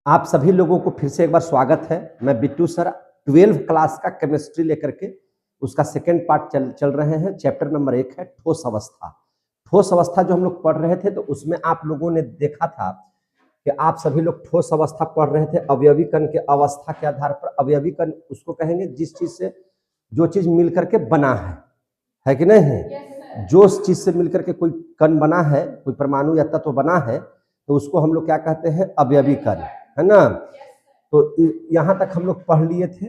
आप सभी लोगों को फिर से एक बार स्वागत है। मैं बिट्टू सर 12th क्लास का केमिस्ट्री लेकर के उसका सेकेंड पार्ट चल रहे हैं। चैप्टर नंबर 1 है ठोस अवस्था। ठोस अवस्था जो हम लोग पढ़ रहे थे तो उसमें आप लोगों ने देखा था कि आप सभी लोग ठोस अवस्था पढ़ रहे थे। अवयवी कण के अवस्था के आधार पर अवयवी कण उसको कहेंगे जिस चीज से जो चीज मिलकर के बना है कि नहीं है। जो चीज से मिलकर के कोई कण बना है, कोई परमाणु या तत्व बना है तो उसको हम लोग क्या कहते हैं, अवयवी कण, है ना। तो यहाँ तक हम लोग पढ़ लिए थे।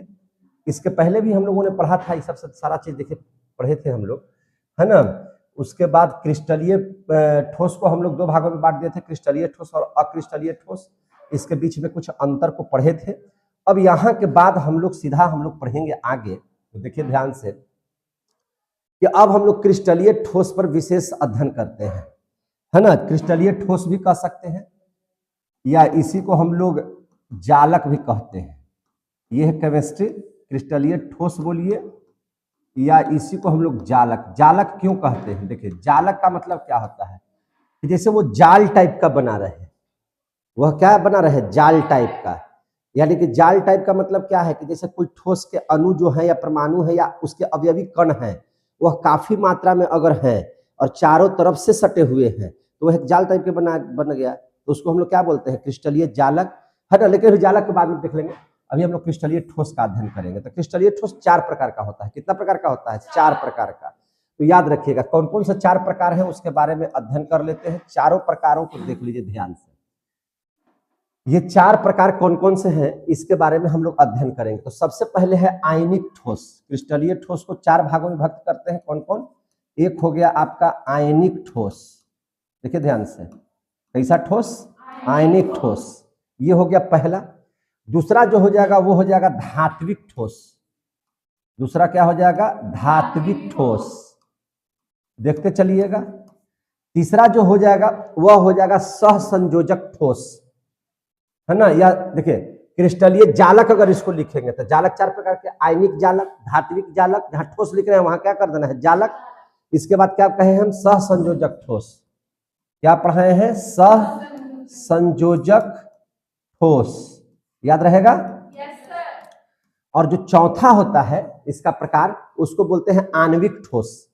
इसके पहले भी हम लोगों ने पढ़ा था, ये सब सारा चीज देखे पढ़े थे हम लोग, है ना। उसके बाद क्रिस्टलीय ठोस को हम लोग दो भागों में बांट दिए थे, क्रिस्टलीय ठोस और अक्रिस्टलीय ठोस। इसके बीच में कुछ अंतर को पढ़े थे। अब यहाँ के बाद हम लोग सीधा पढ़ेंगे आगे। तो देखिए ध्यान से कि अब हम लोग क्रिस्टलीय ठोस पर विशेष अध्ययन करते हैं, है ना। क्रिस्टलीय ठोस भी कह सकते हैं या इसी को हम लोग जालक भी कहते हैं। यह है केमिस्ट्री। क्रिस्टलीय ठोस बोलिए या इसी को हम लोग जालक। जालक क्यों कहते हैं? देखिए जालक का मतलब क्या होता है कि जैसे वो जाल टाइप का बना रहे, वह क्या बना रहे, जाल टाइप का। यानी कि जाल टाइप का मतलब क्या है कि जैसे कोई ठोस के अणु जो है या परमाणु है या उसके अवयवी कण है, वह काफी मात्रा में अगर है और चारों तरफ से सटे हुए हैं तो वह एक जाल टाइप के बन गया। तो उसको हम लोग क्या बोलते हैं, क्रिस्टलीय जालक, है ना। लेकिन जालक के बाद में देख लेंगे। अभी हम लोग क्रिस्टलीय ठोस का अध्ययन करेंगे। तो क्रिस्टलीय ठोस 4 प्रकार का होता है। कितना प्रकार का होता है? 4 प्रकार का। तो याद रखिएगा कौन कौन से 4 प्रकार है उसके बारे में अध्ययन कर लेते हैं। चारों प्रकारों को देख लीजिए ध्यान से। ये 4 प्रकार कौन कौन से हैं इसके बारे में हम लोग अध्ययन करेंगे। तो सबसे पहले है आयनिक ठोस। क्रिस्टलीय ठोस को 4 भागों में विभक्त करते हैं। कौन कौन? एक हो गया आपका आयनिक ठोस। देखिए ध्यान से, कैसा ठोस? आयनिक ठोस। ये हो गया पहला। दूसरा जो हो जाएगा वो हो जाएगा धात्विक ठोस। दूसरा क्या हो जाएगा? धात्विक ठोस। देखते चलिएगा। तीसरा जो हो जाएगा वह हो जाएगा सहसंयोजक ठोस, है ना। या देखिए क्रिस्टलीय जालक अगर इसको लिखेंगे तो जालक 4 प्रकार के, आयनिक जालक, धात्विक जालक, जहां ठोस लिख रहे हैं वहां क्या कर देना है, जालक। इसके बाद क्या कहे हम? सहसंयोजक ठोस। क्या पढ़े हैं? सहसंयोजक ठोस। याद रहेगा? और जो चौथा होता है इसका प्रकार उसको बोलते हैं आणविक ठोस।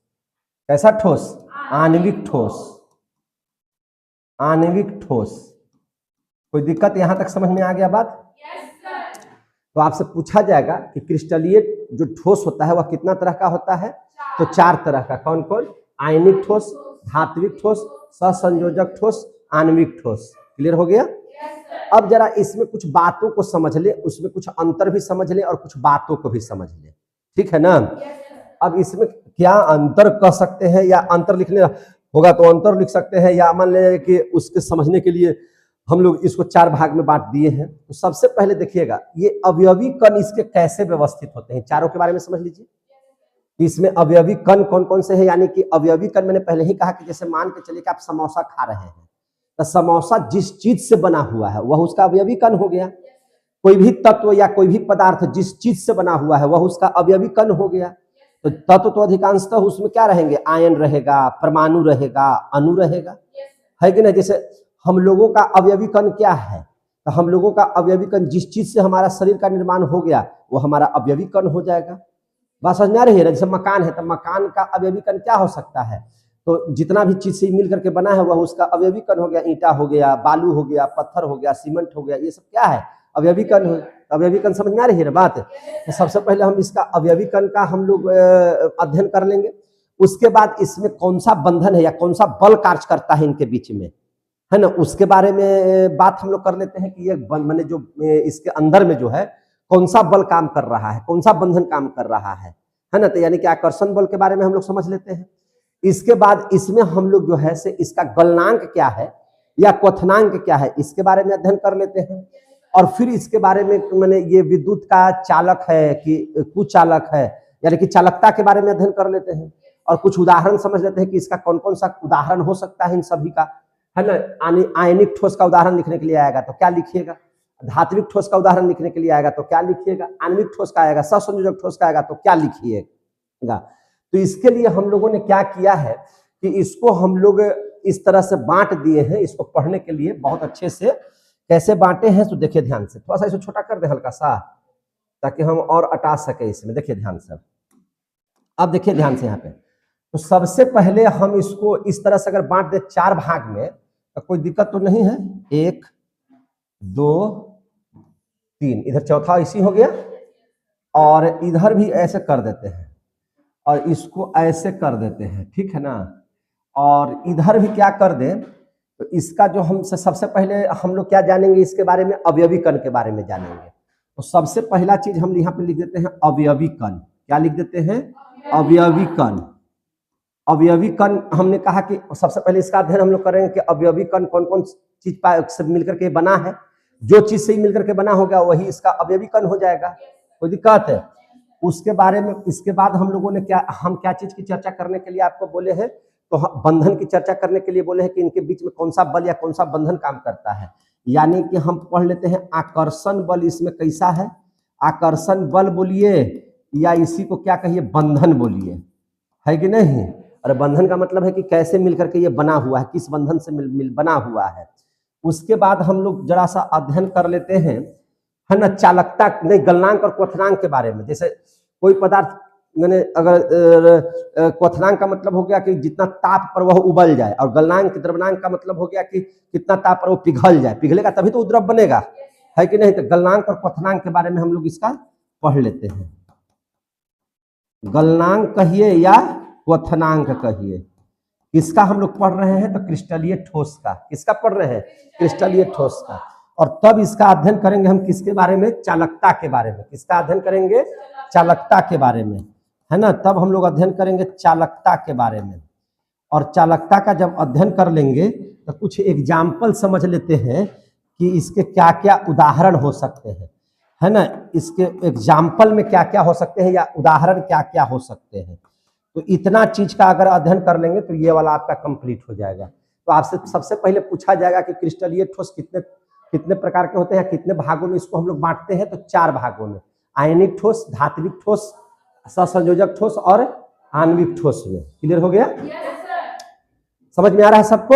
कैसा ठोस? आणविक ठोस। आणविक ठोस। कोई दिक्कत यहां तक समझ में आ गया बात? तो आपसे पूछा जाएगा कि क्रिस्टलीय जो ठोस होता है वह कितना तरह का होता है? तो 4 तरह का। कौन कौन? आयनिक ठोस, धात्विक ठोस, सहसंयोजक ठोस, आणविक ठोस। क्लियर हो गया? अब जरा इसमें कुछ बातों को समझ ले, उसमें कुछ अंतर भी समझ ले और कुछ बातों को भी समझ ले, ठीक है ना। अब इसमें क्या अंतर कह सकते हैं, या अंतर लिखने होगा तो अंतर लिख सकते हैं, या मान ले कि उसके समझने के लिए हम लोग इसको 4 भाग में बांट दिए हैं। तो सबसे पहले देखिएगा ये अवयवी कण इसके कैसे व्यवस्थित होते हैं, चारों के बारे में समझ लीजिए। इसमें अवयवी कण कौन कौन से हैं। यानी कि अवयवी कण मैंने पहले ही कहा कि जैसे मान के चलिए कि आप समोसा खा रहे हैं तो समोसा जिस चीज से बना हुआ है वह उसका अवयवी कण हो गया। कोई भी तत्व या कोई भी पदार्थ जिस चीज से बना हुआ है वह उसका अवयवी कण हो गया। तो तत्व तो अधिकांशतः उसमें क्या रहेंगे? आयन रहेगा, परमाणु रहेगा, अणु रहेगा, है कि नहीं। जैसे हम लोगों का अवयवी कण क्या है? तो हम लोगों का अवयवी कण जिस चीज से हमारा शरीर का निर्माण हो गया वो हमारा अवयवी कण हो जाएगा। बात समझ में आ रही है? जैसे मकान है तो मकान का अवयवी कण क्या हो सकता है? तो जितना भी चीज से मिल करके बना है वह उसका अवयवी कण हो गया। ईंटा हो गया, बालू हो गया, पत्थर हो गया, सीमेंट हो गया, ये सब क्या है? अवयवी कण हो। अवयवी कण समझ में आ रही है ना बात? तो सबसे पहले हम इसका अवयवी कण का हम लोग अध्ययन कर लेंगे। उसके बाद इसमें कौन सा बंधन है या कौन सा बल कार्य करता है इनके बीच में, है ना, उसके बारे में बात हम लोग कर लेते हैं कि ये मैंने जो इसके अंदर में जो है कौन सा बल काम कर रहा है, कौन सा बंधन काम कर रहा है ना। तो यानी कि आकर्षण बल के बारे में हम लोग समझ लेते हैं। इसके बाद इसमें हम लोग जो है से इसका गलनांक क्या है या क्वथनांक क्या है इसके बारे में अध्ययन कर लेते हैं। और फिर इसके बारे में मैंने ये विद्युत का चालक है कि कुचालक है, यानी कि चालकता के बारे में अध्ययन कर लेते हैं। और कुछ उदाहरण समझ लेते हैं कि इसका कौन कौन सा उदाहरण हो सकता है इन सभी का, है ना। आयनिक ठोस का उदाहरण लिखने के लिए आएगा तो क्या लिखिएगा? धात्विक ठोस का उदाहरण लिखने के लिए आएगा तो क्या लिखिएगा? आणविक ठोस का आएगा, सहसंयोजक ठोस का आएगा तो क्या लिखिएगा? तो इसके लिए हम लोगों ने क्या किया है कि इसको हम लोग इस तरह से बांट दिए हैं, इसको पढ़ने के लिए बहुत अच्छे से कैसे बांटे हैं तो देखिए ध्यान से, थोड़ा सा इसे छोटा कर दे हल्का सा ताकि हम और अटा सके इसमें। देखिए ध्यान से, अब देखिए ध्यान से यहाँ पे, तो सबसे पहले हम इसको इस तरह से अगर बांट दे 4 भाग में तो कोई दिक्कत तो नहीं है। 1 2 3, इधर चौथा इसी हो गया, और इधर भी ऐसे कर देते हैं और इसको ऐसे कर देते हैं, ठीक है ना। और इधर भी क्या कर दें, तो इसका जो हम सबसे पहले हम लोग क्या जानेंगे इसके बारे में, अवयवी कण के बारे में जानेंगे। तो सबसे पहला चीज हम यहाँ पे लिख देते हैं अवयवी कण। क्या लिख देते हैं? अवयवी कण। अवयवी कण हमने कहा कि सबसे पहले इसका अध्ययन हम लोग करेंगे कि अवयवी कण कौन कौन चीज से मिलकर के बना है। जो चीज से ही मिलकर के बना होगा वही इसका अवयवी कण हो जाएगा, कोई दिक्कत है? उसके बारे में इसके बाद हम लोगों ने क्या चीज की चर्चा करने के लिए आपको बोले हैं, तो बंधन की चर्चा करने के लिए बोले हैं कि इनके बीच में कौन सा बल या कौन सा बंधन काम करता है। यानी कि हम पढ़ लेते हैं आकर्षण बल इसमें कैसा है, आकर्षण बल बोलिए या इसी को क्या कहिए, बंधन बोलिए, है कि नहीं। और बंधन का मतलब है कि कैसे मिलकर के ये बना हुआ है, किस बंधन से मिल बना हुआ है। उसके बाद हम लोग जरा सा अध्ययन कर लेते हैं, है ना, चालकता नहीं, गलनांक और क्वथनांक के बारे में। जैसे कोई पदार्थ मैंने अगर क्वथनांक का मतलब हो गया कि जितना ताप पर वह उबल जाए, और गलनांक द्रवनांक का मतलब हो गया कि कितना ताप पर वो पिघल जाए, पिघलेगा तभी तो द्रव बनेगा, है कि नहीं। तो गलनांक और क्वथनांक के बारे में हम लोग इसका पढ़ लेते हैं। गलनांक कहिए या क्वथनांक कहिए, किसका हम लोग पढ़ रहे हैं, तो क्रिस्टलीय ठोस का। किसका पढ़ रहे हैं? क्रिस्टलीय ठोस का। और तब इसका अध्ययन करेंगे हम किसके बारे में, चालकता के बारे में। किसका अध्ययन करेंगे? चालकता के बारे में, है ना। तब हम लोग अध्ययन करेंगे चालकता के बारे में। और चालकता का जब अध्ययन कर लेंगे तो कुछ एग्जाम्पल समझ लेते हैं कि इसके क्या क्या उदाहरण हो सकते हैं, है ना। इसके एग्जाम्पल में क्या क्या हो सकते हैं या उदाहरण क्या क्या हो सकते हैं। तो इतना चीज का अगर अध्ययन कर लेंगे तो ये वाला आपका कंप्लीट हो जाएगा। तो आपसे सबसे पहले पूछा जाएगा कि क्रिस्टलीय ठोस कितने प्रकार के होते हैं, कितने भागों में इसको हम लोग बांटते हैं। तो 4 भागों में, आयनिक ठोस, धात्विक ठोस, सहसंयोजक ठोस और आणविक ठोस में। क्लियर हो गया? समझ में आ रहा है सबको?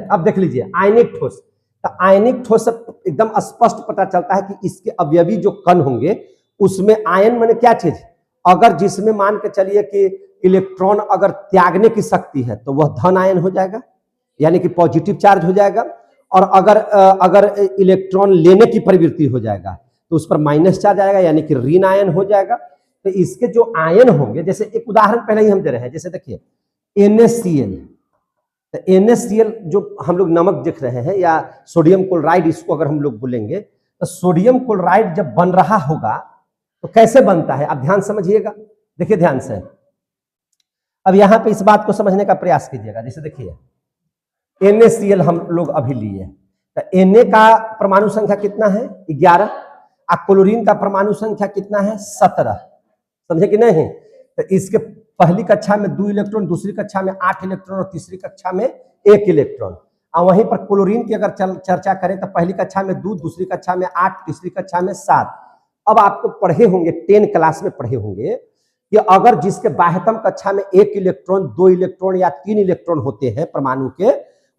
अब देख लीजिए आयनिक ठोस। तो आयनिक ठोस एकदम स्पष्ट पता चलता है कि इसके अवयवी जो कण होंगे उसमें आयन माने क्या चीज, अगर जिसमें मान के चलिए कि इलेक्ट्रॉन अगर त्यागने की शक्ति है तो वह धन आयन हो जाएगा, यानी कि पॉजिटिव चार्ज हो जाएगा। और अगर इलेक्ट्रॉन लेने की प्रवृत्ति हो जाएगा तो उस पर माइनस चार्ज आएगा, यानी कि ऋण आयन हो जाएगा। तो इसके जो आयन होंगे, जैसे एक उदाहरण पहले ही हम दे रहे हैं, जैसे देखिए NaCl। तो NaCl जो हम लोग नमक देख रहे हैं या सोडियम क्लोराइड इसको अगर हम लोग बोलेंगे, तो सोडियम क्लोराइड जब बन रहा होगा तो कैसे बनता है, आप ध्यान समझिएगा। देखिए ध्यान से, अब यहां पे इस बात को समझने का प्रयास कीजिएगा। जैसे देखिए NaCl हम लोग अभी लिए, तो Na का परमाणु संख्या कितना है? 11। और क्लोरीन का परमाणु संख्या कितना है? 17। समझे कि नहीं? तो इसके पहली कक्षा में 2 इलेक्ट्रॉन, दूसरी कक्षा में 8 इलेक्ट्रॉन और तीसरी कक्षा में 1 इलेक्ट्रॉन। और वहीं पर क्लोरीन की अगर चर्चा करें तो पहली कक्षा में 2, दूसरी कक्षा में 8, तीसरी कक्षा में 7। अब आपको पढ़े होंगे 10 क्लास में पढ़े होंगे कि अगर जिसके बाह्यतम कक्षा में 1 इलेक्ट्रॉन, 2 इलेक्ट्रॉन या 3 इलेक्ट्रॉन होते हैं परमाणु के,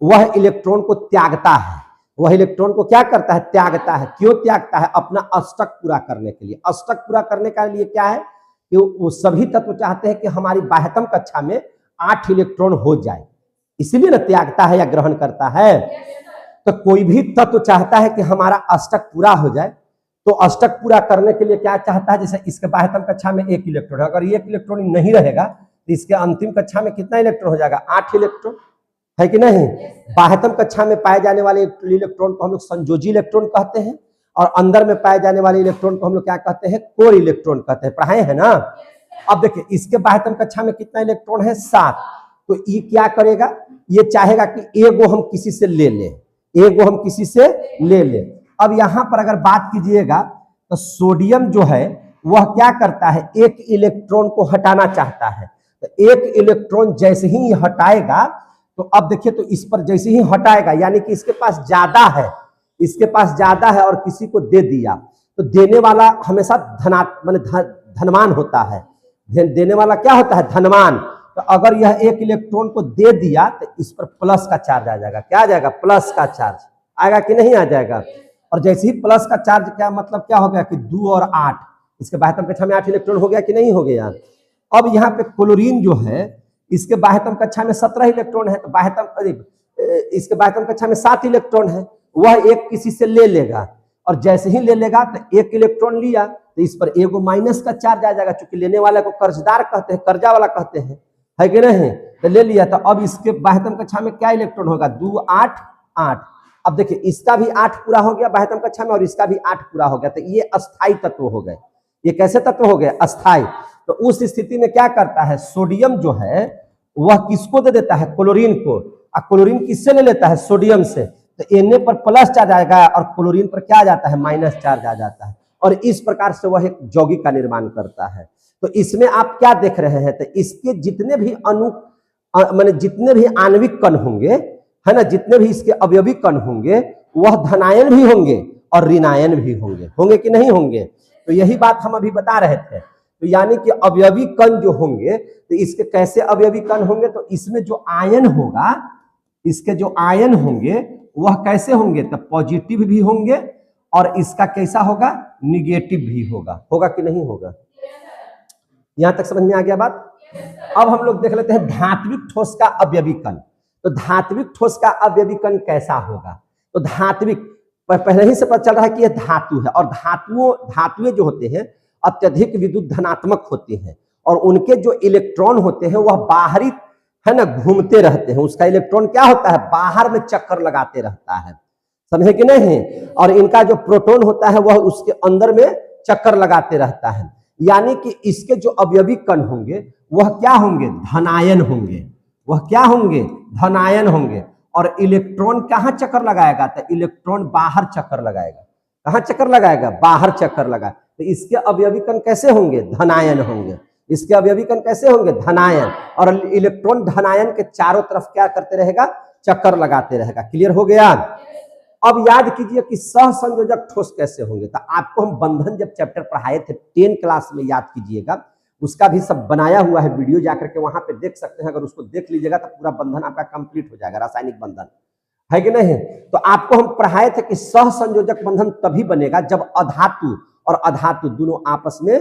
वह इलेक्ट्रॉन को त्यागता है। वह इलेक्ट्रॉन को क्या करता है? त्यागता है। क्यों त्यागता है? अपना अष्टक पूरा करने के लिए। अष्टक पूरा करने के लिए क्या है कि वो सभी तत्व चाहते हैं कि हमारी बाह्यतम कक्षा में 8 इलेक्ट्रॉन हो जाए, इसीलिए ना त्यागता है या ग्रहण करता है। तो कोई भी तत्व चाहता है कि हमारा अष्टक पूरा हो जाए, तो अष्टक पूरा करने के लिए क्या चाहता है? जैसे इसके बाह्यतम कक्षा में 1 इलेक्ट्रॉन, अगर 1 इलेक्ट्रॉन नहीं रहेगा तो इसके अंतिम कक्षा में कितना इलेक्ट्रॉन हो जाएगा? 8 इलेक्ट्रॉन, है कि नहीं। बाह्यतम कक्षा में पाए जाने वाले इलेक्ट्रॉन को हम लोग संयोजी इलेक्ट्रॉन कहते हैं, और अंदर में पाए जाने वाले इलेक्ट्रॉन को हम लोग क्या कहते हैं? कोर इलेक्ट्रॉन कहते हैं। पढ़ाए हैं ना। अब देखिए इसके बाह्यतम कक्षा में कितना इलेक्ट्रॉन है? 7। तो ये क्या करेगा? ये चाहेगा कि एगो हम किसी से ले लें, एगो हम किसी से ले लें। अब यहां पर अगर बात कीजिएगा तो सोडियम जो है वह क्या करता है? 1 इलेक्ट्रॉन को हटाना चाहता है। तो 1 इलेक्ट्रॉन जैसे ही हटाएगा, तो अब देखिए, तो इस पर जैसे ही हटाएगा यानी कि इसके पास ज्यादा है, इसके पास ज्यादा है और किसी को दे दिया, तो देने वाला हमेशा धनवान होता है। देने वाला क्या होता है? धनवान। तो अगर यह 1 इलेक्ट्रॉन को दे दिया तो इस पर प्लस का चार्ज आ जाएगा। क्या आ जाएगा? प्लस का चार्ज। आएगा कि नहीं आ जाएगा। और जैसे ही प्लस का चार्ज क्या मतलब क्या हो गया कि 2 और 8, इसके बाह्यतम कक्षा में 8 इलेक्ट्रॉन हो गया कि नहीं हो गया। अब यहाँ पे क्लोरीन जो है इसके बाह्यतम कक्षा में 17 इलेक्ट्रॉन है, तो बाह्यतम इसके बाह्यतम कक्षा में 7 इलेक्ट्रॉन है, वह एक किसी से ले लेगा, और जैसे ही ले लेगा तो 1 इलेक्ट्रॉन लिया तो इस पर एगो माइनस का चार्ज आ जाएगा, क्योंकि लेने वाले को कर्जदार कहते हैं, कर्जा वाला कहते हैं, है कि नहीं। तो ले लिया, तो अब इसके बाह्यतम कक्षा में क्या इलेक्ट्रॉन होगा, 2 8 8। अब देखिए इसका भी 8 पूरा हो गया बाह्यतम कक्षा में और इसका भी 8 पूरा हो गया, तो ये अस्थाई तत्व हो गए। ये कैसे तत्व हो गए, अस्थाई। तो उस स्थिति में क्या करता है, सोडियम जो है वह किसको दे देता है, क्लोरीन को, और क्लोरीन किससे ले लेता है, सोडियम से। तो Na पर प्लस चार्ज आएगा और क्लोरीन पर क्या आ जाता है, माइनस चार्ज आ जाता है, और इस प्रकार से वह एक यौगिक का निर्माण करता है। तो इसमें आप क्या देख रहे हैं, तो इसके जितने भी अणु माने जितने भी आणविक कण होंगे, है ना, जितने भी इसके अवयवी कण होंगे वह धनायन भी होंगे और ऋणायन भी होंगे, होंगे कि नहीं होंगे। तो यही बात हम अभी बता रहे थे। तो यानी कि अवयवी कण जो होंगे तो इसके कैसे अवयवी कण होंगे, तो इसमें जो आयन होगा, इसके जो आयन होंगे वह कैसे होंगे, तो पॉजिटिव भी होंगे और इसका कैसा होगा, निगेटिव भी होगा, होगा कि नहीं होगा। यहां तक समझ में आ गया बात। अब हम लोग देख लेते हैं धात्विक ठोस का अवयवी कण। तो धात्विक ठोस का अवयवी कण कैसा होगा, तो धात्विक पहले ही से पता चल रहा है कि यह धातु है, और धातुएं जो होते हैं अत्यधिक विद्युत धनात्मक होते हैं, और उनके जो इलेक्ट्रॉन होते हैं वह बाहरी, है ना, घूमते रहते हैं। उसका इलेक्ट्रॉन क्या होता है, बाहर में चक्कर लगाते रहता है, समझे कि नहीं। और इनका जो प्रोटॉन होता है वह उसके अंदर में चक्कर लगाते रहता है। यानी कि इसके जो अवयवी कण होंगे वह क्या होंगे, धनायन होंगे, वह क्या होंगे, धनायन होंगे। और इलेक्ट्रॉन कहाँ चक्कर लगाएगा, तो इलेक्ट्रॉन बाहर चक्कर लगाएगा। कहाँ चक्कर लगाएगा, बाहर चक्कर लगाएगा। तो इसके अवयवी कण कैसे होंगे, धनायन होंगे। इसके अवयवी कण कैसे होंगे, धनायन। और इलेक्ट्रॉन धनायन के चारों तरफ क्या करते रहेगा, चक्कर लगाते रहेगा। क्लियर हो गया। अब याद कीजिए कि सहसंयोजक ठोस कैसे होंगे। तो आपको हम बंधन जब चैप्टर पढ़ाए थे 10 क्लास में, याद कीजिएगा, उसका भी सब बनाया हुआ है वीडियो, जाकर के वहां पे देख सकते हैं। अगर उसको देख लीजिएगा तो पूरा बंधन आपका कंप्लीट हो जाएगा, रासायनिक बंधन, है कि नहीं। तो आपको हम पढ़ाए थे कि सहसंयोजक बंधन तभी बनेगा जब अधातु और अधातु दोनों आपस में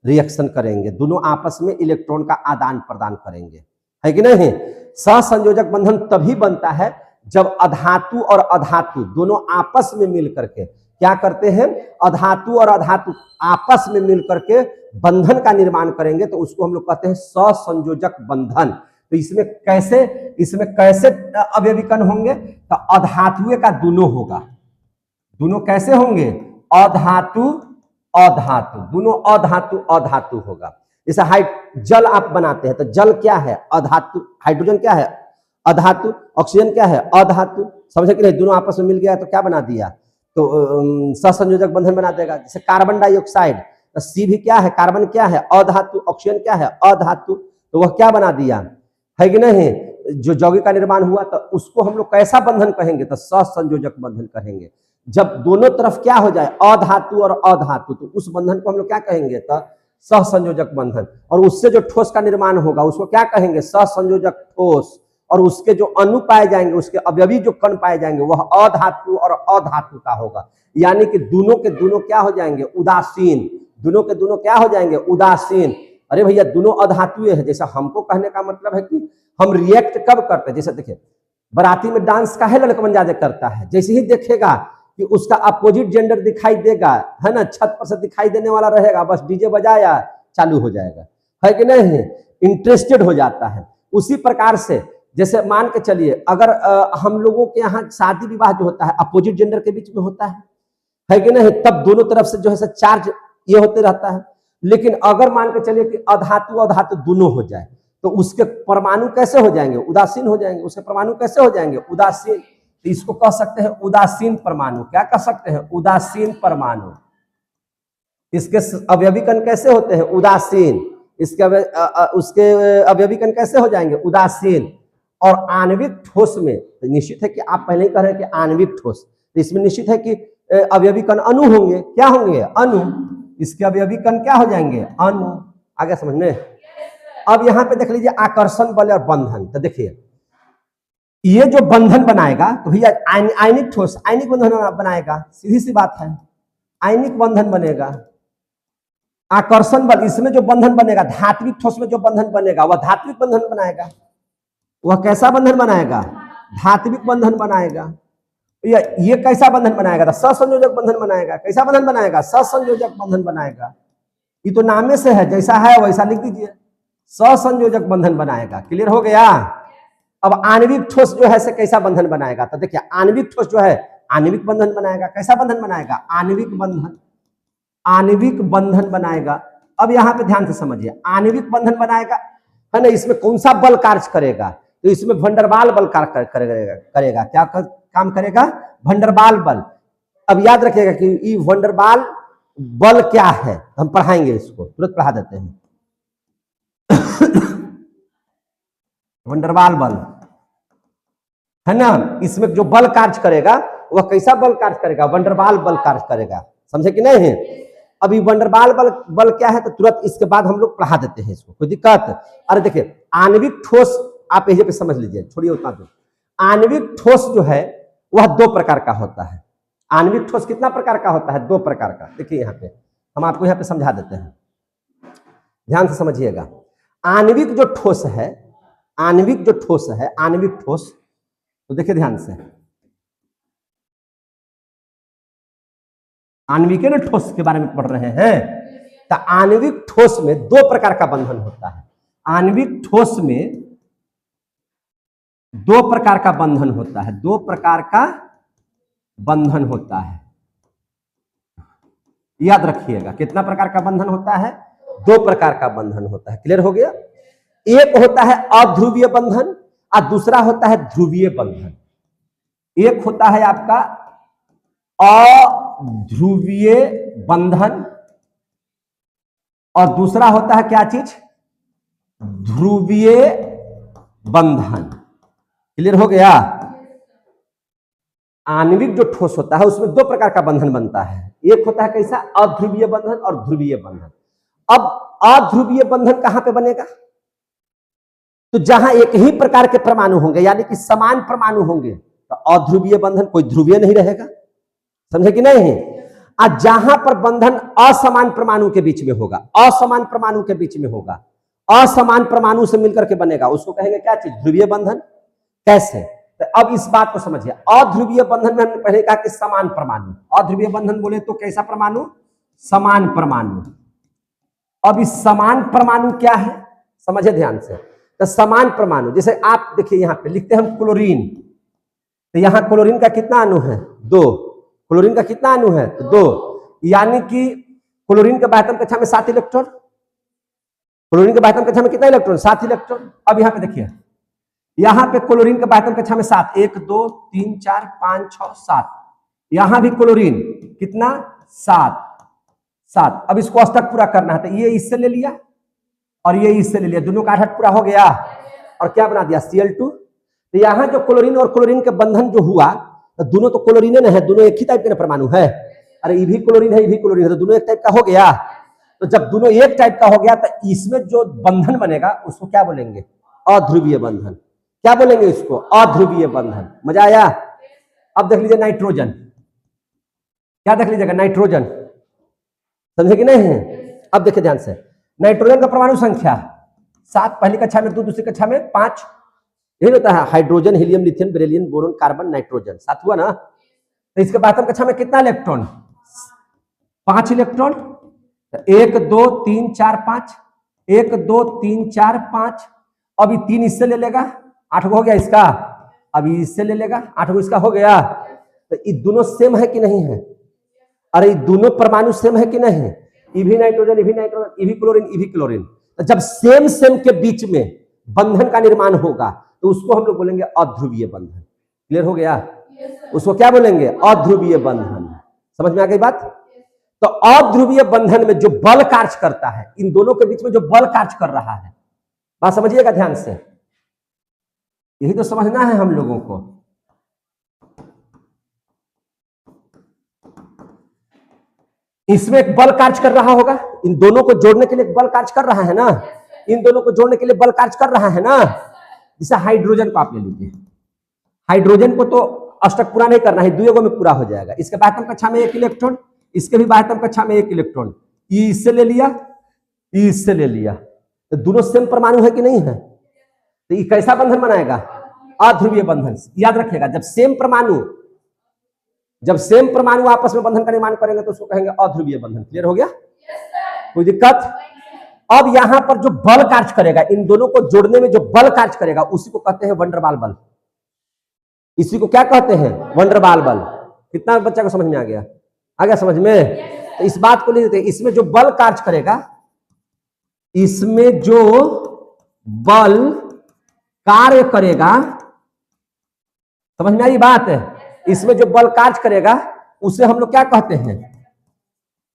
रिएक्शन करेंगे, दोनों आपस में इलेक्ट्रॉन का आदान प्रदान करेंगे, है कि नहीं। सहसंयोजक बंधन तभी बनता है जब अधातु और अधातु दोनों आपस में मिल करके क्या करते हैं, अधातु और अधातु आपस में मिल करके बंधन का निर्माण करेंगे, तो उसको हम लोग कहते हैं सहसंयोजक बंधन। तो इसमें कैसे अवयवी कण होंगे, तो अधातुए का दोनों होगा। दोनों कैसे होंगे, अधातु अधातु, दोनों अधातु अधातु होगा। जैसे जल आप बनाते हैं तो जल क्या है, अधातु, हाइड्रोजन क्या है, अधातु, ऑक्सीजन क्या है, अधातु, समझे कि नहीं। दोनों आपस में मिल गया तो क्या बना दिया, तो सहसंयोजक बंधन बना देगा। जैसे कार्बन डाइऑक्साइड, तो सी भी क्या है, कार्बन क्या है, अधातु, ऑक्सीजन क्या है, अधातु, तो वह क्या बना दिया, है कि नहीं। जो यौगिक का निर्माण हुआ तो उसको हम लोग कैसा बंधन कहेंगे, तो सहसंयोजक बंधन कहेंगे। जब दोनों तरफ क्या हो जाए, अधातु और अधातु, तो उस बंधन को हम लोग क्या कहेंगे, तो सहसंयोजक बंधन। और उससे जो ठोस का निर्माण होगा उसको क्या कहेंगे, सहसंयोजक ठोस। और उसके जो अणु पाए जाएंगे, उसके अवयवी जो कण पाए जाएंगे वह अधातु और अधातु का होगा। यानी कि दोनों के दोनों क्या हो जाएंगे, उदासीन, दोनों के दोनों क्या हो जाएंगे, उदासीन। अरे भैया दोनों अधातुए हैं। जैसा हमको कहने का मतलब है कि हम रिएक्ट कब करते हैं, जैसे देखिए बाराती में डांस का है लड़कपन ज्यादा करता है, जैसे ही देखेगा कि उसका अपोजिट जेंडर दिखाई देगा, है ना, छत पर से दिखाई देने वाला रहेगा, बस डीजे बजाया चालू हो जाएगा, है कि नहीं, इंटरेस्टेड हो जाता है। उसी प्रकार से जैसे मान के चलिए अगर हम लोगों के यहाँ शादी विवाह जो होता है अपोजिट जेंडर के बीच में होता है कि नहीं, तब दोनों तरफ से जो है चार्ज ये होते रहता है। लेकिन अगर मान के चलिए कि अधातु अधातु दोनों हो जाए तो उसके परमाणु कैसे हो जाएंगे, उदासीन हो जाएंगे। उसके परमाणु कैसे हो जाएंगे, उदासीन। तो इसको कह सकते हैं उदासीन परमाणु। क्या कह सकते हैं, उदासीन परमाणु। इसके अवयवी कण कैसे होते हैं, उदासीन। उसके अवयवी कण कैसे हो जाएंगे, उदासीन। और आणविक ठोस में तो निश्चित है कि आप पहले ही कह रहे हैं कि आणविक ठोस, तो इसमें निश्चित है कि अवयवी कण अणु होंगे। क्या होंगे, अणु। इसके अवयवी कण क्या हो जाएंगे, अणु। आगे समझ में। अब यहाँ पे देख लीजिए आकर्षण बल और बंधन। तो देखिए ये जो बंधन बनाएगा तो भैया आयनिक ठोस आयनिक बंधन बनाएगा, सीधी सी बात है, आयनिक बंधन बनेगा। आकर्षण बल, इसमें जो बंधन बनेगा धात्विक ठोस में जो बंधन बनेगा वह धात्विक बंधन बनाएगा। वह कैसा बंधन बनाएगा? धात्विक बंधन बनाएगा। ये कैसा बंधन बनाएगा? तो ससंयोजक बंधन बनाएगा। कैसा बंधन बनाएगा? ससंयोजक बंधन बनाएगा। ये तो नामे से है, जैसा है वैसा लिख दीजिए, ससंयोजक बंधन बनाएगा। क्लियर हो गया? अब आणविक ठोस जो है से कैसा बंधन बनाएगा? तो देखिए आणविक ठोस जो है आणविक बंधन बनाएगा। कैसा बंधन बनाएगा? आणविक बंधन, आणविक बंधन बनाएगा। अब यहां पे ध्यान से समझिए, आणविक बंधन बनाएगा है ना, इसमें कौन सा बल कार्य करेगा? तो इसमें वंडरवाल बल कार्य करेगा। क्या काम करेगा? वंडरवाल बल। अब याद रखिएगा कि ये वंडरवाल बल क्या है, हम पढ़ाएंगे, इसको तुरंत पढ़ा देते हैं। वंडरवाल बल है ना, इसमें जो बल कार्य करेगा वह कैसा बल कार्य करेगा? वंडरवाल बल कार्य करेगा। समझे कि नहीं? अभी वंडरवाल बल क्या है तो तुरंत इसके बाद हम लोग पढ़ा देते हैं इसको, कोई दिक्कत? अरे देखिए आणविक ठोस आप यहीं पे समझ लीजिए, छोड़िए उतना दूर। आणविक ठोस जो है वह दो प्रकार का होता है। आणविक ठोस कितना प्रकार का होता है? दो प्रकार का। देखिए यहाँ पे हम आपको यहाँ पे समझा देते हैं, ध्यान से समझिएगा। आणविक जो ठोस है, आणविक जो ठोस है, आणविक ठोस, तो देखिए ध्यान से, आणविक ठोस के बारे में पढ़ रहे हैं। तो आणविक ठोस में दो प्रकार का बंधन होता है। आणविक ठोस में दो प्रकार का बंधन होता है, दो प्रकार का बंधन होता है। याद रखिएगा, कितना प्रकार का बंधन होता है? दो प्रकार का बंधन होता है। क्लियर हो गया? एक होता है अध्रुवीय बंधन और दूसरा होता है ध्रुवीय बंधन। एक होता है आपका अध्रुवीय बंधन और दूसरा होता है क्या चीज? ध्रुवीय बंधन। क्लियर हो गया? आणविक जो ठोस होता है उसमें दो प्रकार का बंधन बनता है। एक होता है कैसा? अध्रुवीय बंधन और ध्रुवीय बंधन। अब अध्रुवीय बंधन कहां पे बनेगा? तो जहां एक ही प्रकार के परमाणु होंगे, यानी कि समान परमाणु होंगे, तो अध्रुवीय बंधन, कोई ध्रुवीय नहीं रहेगा। समझे कि नहीं? और जहां पर बंधन असमान परमाणु के बीच में होगा, असमान परमाणु के बीच में होगा, असमान परमाणु से मिलकर के बनेगा, उसको कहेंगे क्या चीज? ध्रुवीय बंधन। कैसे? तो अब इस बात को समझिए। अध्रुवीय बंधन में हमने पहले कहा कि समान परमाणु। अध्रुवीय बंधन बोले तो कैसा परमाणु? समान परमाणु। अब इस समान परमाणु क्या है समझे ध्यान से। तो समान परमाणु जैसे आप देखिए यहाँ पे लिखते हैं हम क्लोरीन, तो यहाँ क्लोरीन का कितना अणु है? 2। क्लोरीन का कितना अणु है? 2। यानी कि क्लोरीन के बाह्यतम कक्षा में 7 इलेक्ट्रॉन, क्लोरीन के बाह्यतम कक्षा में कितना इलेक्ट्रॉन? 7 इलेक्ट्रॉन। अब यहाँ पे देखिए, यहाँ पे क्लोरीन के बाह्यतम कक्षा में 7, 1 2 3 4 5 6 7। यहां भी क्लोरीन कितना? 7। अब इसको अष्टक पूरा करना है, तो ये इससे ले लिया और ये इससे ले लिया, दोनों का अष्टक पूरा हो गया और क्या बना दिया? Cl2। तो यहाँ जो क्लोरीन और क्लोरीन के बंधन जो हुआ, तो दोनों तो क्लोरीन है, दोनों एक ही टाइप के परमाणु है। अरे ये भी क्लोरीन है, ये भी क्लोरीन है, तो दोनों एक टाइप का हो गया। तो जब दोनों एक टाइप का हो गया तो इसमें जो बंधन बनेगा उसको क्या बोलेंगे? अध्रुवीय बंधन। क्या बोलेंगे इसको? अध्रुवीय बंधन। मजा आया? अब देख लीजिए नाइट्रोजन, क्या देख लीजिएगा? नाइट्रोजन। समझे कि नहीं? अब देखिए ध्यान से, नाइट्रोजन का परमाणु संख्या 7 पहली कक्षा में, 2 दूसरी कक्षा में, 5 यही होता है। Hydrogen, helium, lithium, beryllium, boron, carbon, nitrogen 7 हुआ ना। तो इसके बाह्यतम कक्षा में कितना इलेक्ट्रॉन? 5 इलेक्ट्रॉन। 1 2 3 4 5, 1 2 3 4 5। अभी 3 इससे ले लेगा, 8 हो गया इसका। अभी इससे ले लेगा, 8 इसका हो गया। तो ये दोनों सेम है कि नहीं है? अरे ये दोनों परमाणु सेम है कि नहीं? ये भी नाइट्रोजन, ये भी नाइट्रोजन, ये भी क्लोरीन, ये भी क्लोरीन। तो जब सेम के बीच में बंधन का निर्माण होगा तो उसको हम लोग बोलेंगे अध्रुवीय बंधन। क्लियर हो गया? उसको क्या बोलेंगे? अध्रुवीय बंधन। समझ में आ गई बात? तो अध्रुवीय बंधन में जो बल कार्य करता है, इन दोनों के बीच में जो बल कार्य कर रहा है, बात समझिएगा ध्यान से, यही तो समझना है हम लोगों को। इसमें एक बल कार्य कर रहा होगा, इन दोनों को जोड़ने के लिए एक बल कार्य कर रहा है ना, इन दोनों को जोड़ने के लिए बल कार्य कर रहा है ना। जैसे हाइड्रोजन को आप ले लीजिए, हाइड्रोजन को तो अष्टक पूरा नहीं करना है, द्वियों में पूरा हो जाएगा। इसके बाह्यतम कक्षा में 1 इलेक्ट्रॉन, इसके भी बाह्यतम कक्षा में 1 इलेक्ट्रॉन, ई इससे ले लिया, ई इससे ले लिया, तो दोनों सेम परमाणु है कि नहीं है? तो ये कैसा बंधन बनाएगा? अध्रुवीय बंधन। याद रखिएगा, जब सेम परमाणु आपस में बंधन का निर्माण करेंगे तो उसको कहेंगे अध्रुवीय बंधन। क्लियर हो गया? कोई दिक्कत? अब यहां पर जो बल कार्य करेगा, इन दोनों को जोड़ने में जो बल कार्य करेगा, उसी को कहते हैं वंडरवाल बल। इसी को क्या कहते हैं? वंडरवाल बल। कितना बच्चा को समझ में आ गया? आ गया समझ में? तो इस बात को लिख देते हैं, इसमें जो बल कार्य करेगा, इसमें जो बल कार्य करेगा, समझ में आई बात है? इसमें जो बल कार्य करेगा उसे हम लोग क्या कहते हैं?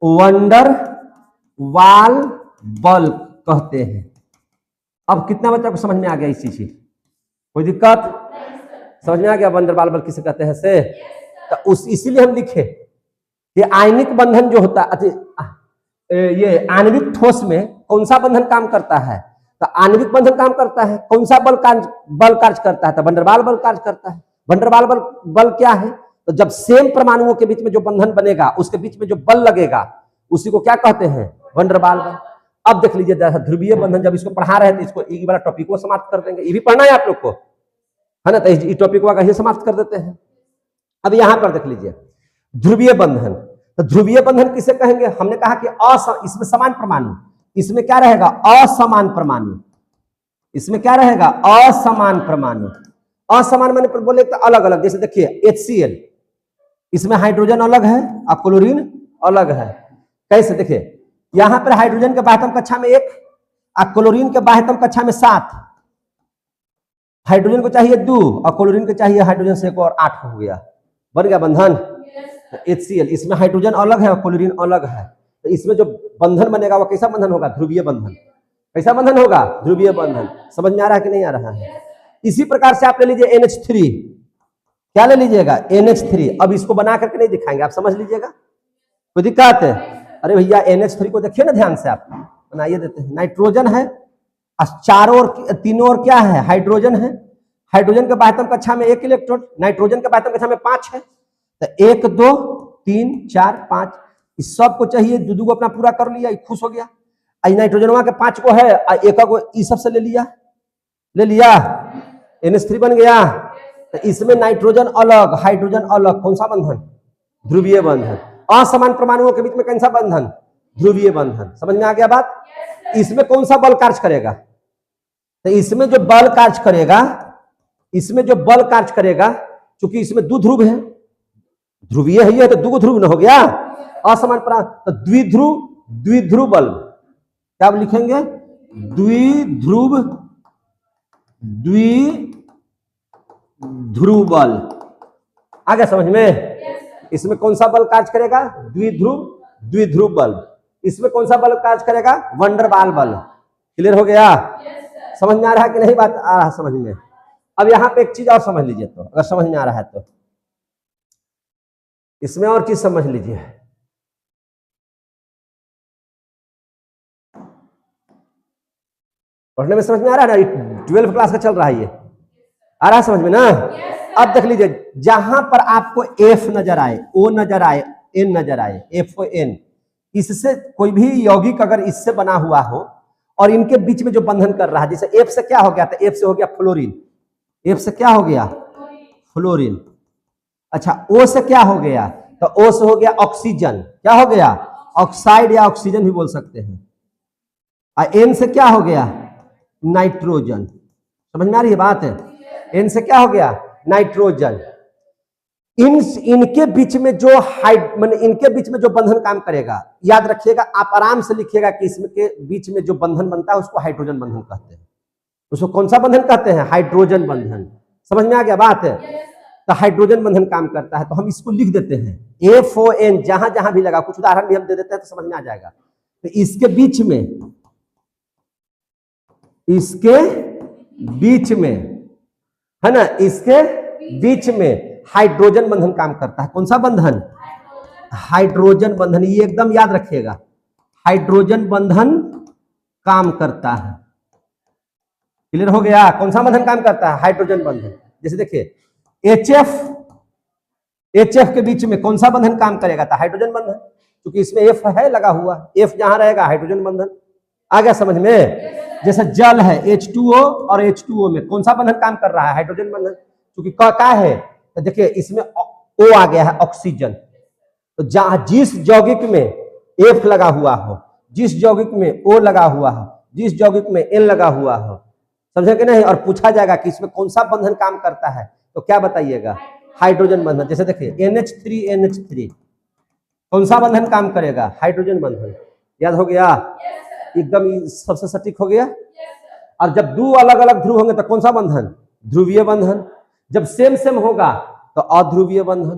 वंडरवाल बल कहते हैं। अब कितना बच्चा को समझ में आ गया इस चीज की? कोई दिक्कत? समझ में आ गया वंडरवाल बल किसे कहते हैं से? तो इसीलिए हम लिखे कि आयनिक बंधन जो होता है, ये आणविक ठोस में कौन सा बंधन काम करता है? तो आणविक बंधन काम करता है। कौन सा बल कार्य करता है? तो वंडरवाल बल कार्य करता है। वंडरवाल बल क्या है? तो जब सेम परमाणुओं के बीच में जो बंधन बनेगा, उसके बीच में जो बल लगेगा, उसी को क्या कहते हैं? वंडरवाल बल। अब देख लीजिए, ध्रुवीय बंधन जब इसको पढ़ा रहे थे, इसको ये वाला टॉपिक को समाप्त कर देंगे। ये भी पढ़ना है आप लोग को, है ना? तो इस टॉपिक को आगे समाप्त कर देते हैं। अब यहां पर देख लीजिए ध्रुवीय बंधन। तो ध्रुवीय बंधन किसे कहेंगे? हमने कहा कि इसमें समान परमाणु, इसमें क्या रहेगा? असमान परमाणु। इसमें क्या रहेगा? असमान परमाणु। असमान माने पर बोले तो अलग अलग। जैसे देखिए HCl, इसमें हाइड्रोजन अलग है और क्लोरीन अलग है। कैसे? देखिए यहां पर हाइड्रोजन के बाह्यतम कक्षा में 1 और क्लोरीन के बाह्यतम कक्षा में 7। हाइड्रोजन को चाहिए 2 और क्लोरीन को चाहिए हाइड्रोजन से 1 और 8 हो गया, बन गया बंधन। HCl, इसमें हाइड्रोजन अलग है और क्लोरीन अलग है, तो इसमें जो बंधन बनेगा वो कैसा बंधन होगा? ध्रुवीय बंधन। कैसा बंधन होगा? ध्रुवीय बंधन। समझ में आ रहा है कि नहीं आ रहा है? इसी प्रकार से आप ले लीजिए NH3। क्या ले लीजिएगा? NH3। अब इसको बना करके नहीं दिखाएंगे, आप समझ लीजिएगा। कोई दिक्कत है? अरे भैया NH3 को देखिए ना ध्यान से, आप बनाइए देते हैं। नाइट्रोजन है, चारों और तीनों और क्या है? हाइड्रोजन है। हाइड्रोजन के बाह्यतम कक्षा में 1 इलेक्ट्रॉन, नाइट्रोजन के बाह्यतम कक्षा में 5 है। तो 1 2 3 4 5, इस सब को चाहिए, दो को अपना पूरा कर लिया, खुश हो गया। नाइट्रोजन वहां के 5 को है, 1 को इस सब से ले लिया, NH3 बन गया। तो इसमें नाइट्रोजन अलग, हाइड्रोजन अलग, कौन सा बंधन? ध्रुवीय बंधन। असमान परमाणुओं के बीच में कौन सा बंधन? ध्रुवीय बंधन। समझ में आ गया बात? इसमें कौन सा बल कार्य करेगा? तो इसमें जो बल कार्य करेगा, चूंकि इसमें 2 ध्रुव है, ध्रुवीय है तो 2 ध्रुव न हो गया, असमान परमाणु, तो द्विध्रुव बल। क्या लिखेंगे? द्विध्रुव बल। आ गया समझ में? इसमें कौन सा बल कार्य करेगा? द्विध्रुव बल। इसमें कौन सा बल कार्य करेगा? वंडरवाल बल। क्लियर हो गया? समझ में आ रहा है कि नहीं? बात आ रहा है समझ में? अब यहां पे एक चीज और समझ लीजिए, तो अगर समझ में आ रहा है तो इसमें और चीज समझ लीजिए। पढ़ने में समझ में आ रहा है ना? 12th क्लास का चल रहा है, ये आ रहा है समझ में ना? अब देख लीजिए, जहां पर आपको F नजर आए, O नजर आए, N नजर आए, FON, इससे कोई भी यौगिक अगर इससे बना हुआ हो और इनके बीच में जो बंधन कर रहा है, जैसे F से क्या हो गया? तो F से हो गया फ्लोरीन। F से क्या हो गया? फ्लोरीन। अच्छा, O से क्या हो गया? तो O से हो गया ऑक्सीजन। क्या हो गया? ऑक्साइड या ऑक्सीजन भी बोल सकते हैं। और N से क्या हो गया? नाइट्रोजन। समझ में आ रही है बात? है N से क्या हो गया? नाइट्रोजन। इनके बीच में जो इनके बीच में जो बंधन काम करेगा, याद रखिएगा, आप आराम से लिखिएगा कि इसमें के बीच में जो बंधन बनता है उसको हाइड्रोजन बंधन कहते हैं। उसको कौन सा बंधन कहते हैं? हाइड्रोजन बंधन। समझ में आ गया बात? है तो हाइड्रोजन बंधन काम करता है, तो हम इसको लिख देते हैं FON, जहां जहां भी लगा, कुछ उदाहरण भी हम दे देते हैं तो समझ में आ जाएगा। तो इसके बीच में है ना, इसके बीच में हाइड्रोजन बंधन काम करता है। कौन सा बंधन? हाइड्रोजन बंधन। ये एकदम याद रखिएगा, हाइड्रोजन बंधन काम करता है। क्लियर हो गया? कौन सा बंधन काम करता है? हाइड्रोजन बंधन। जैसे देखिए एच एफ के बीच में कौन सा बंधन काम करेगा? तो हाइड्रोजन बंधन, क्योंकि इसमें एफ है लगा हुआ, एफ जहां रहेगा हाइड्रोजन बंधन। आ गया समझ में? जैसे जल है H2O और H2O में कौन सा बंधन काम कर रहा है? हाइड्रोजन बंधन, क्योंकि क्या है? तो देखिए इसमें O आ गया है ऑक्सीजन, तो जहां जिस यौगिक में F लगा हुआ हो, जिस यौगिक में O लगा हुआ हो, जिस यौगिक में N लगा हुआ हो, समझे कि नहीं? और पूछा जाएगा कि इसमें कौन सा बंधन काम करता है, तो क्या बताइएगा? हाइड्रोजन बंधन। जैसे देखिए NH3 कौन सा बंधन काम करेगा? हाइड्रोजन बंधन। याद हो गया? एकदम सबसे सटीक हो गया। और जब दो अलग अलग ध्रुव होंगे तो कौन सा बंधन? ध्रुवीय बंधन। जब सेम सेम होगा तो अध्रुवीय बंधन।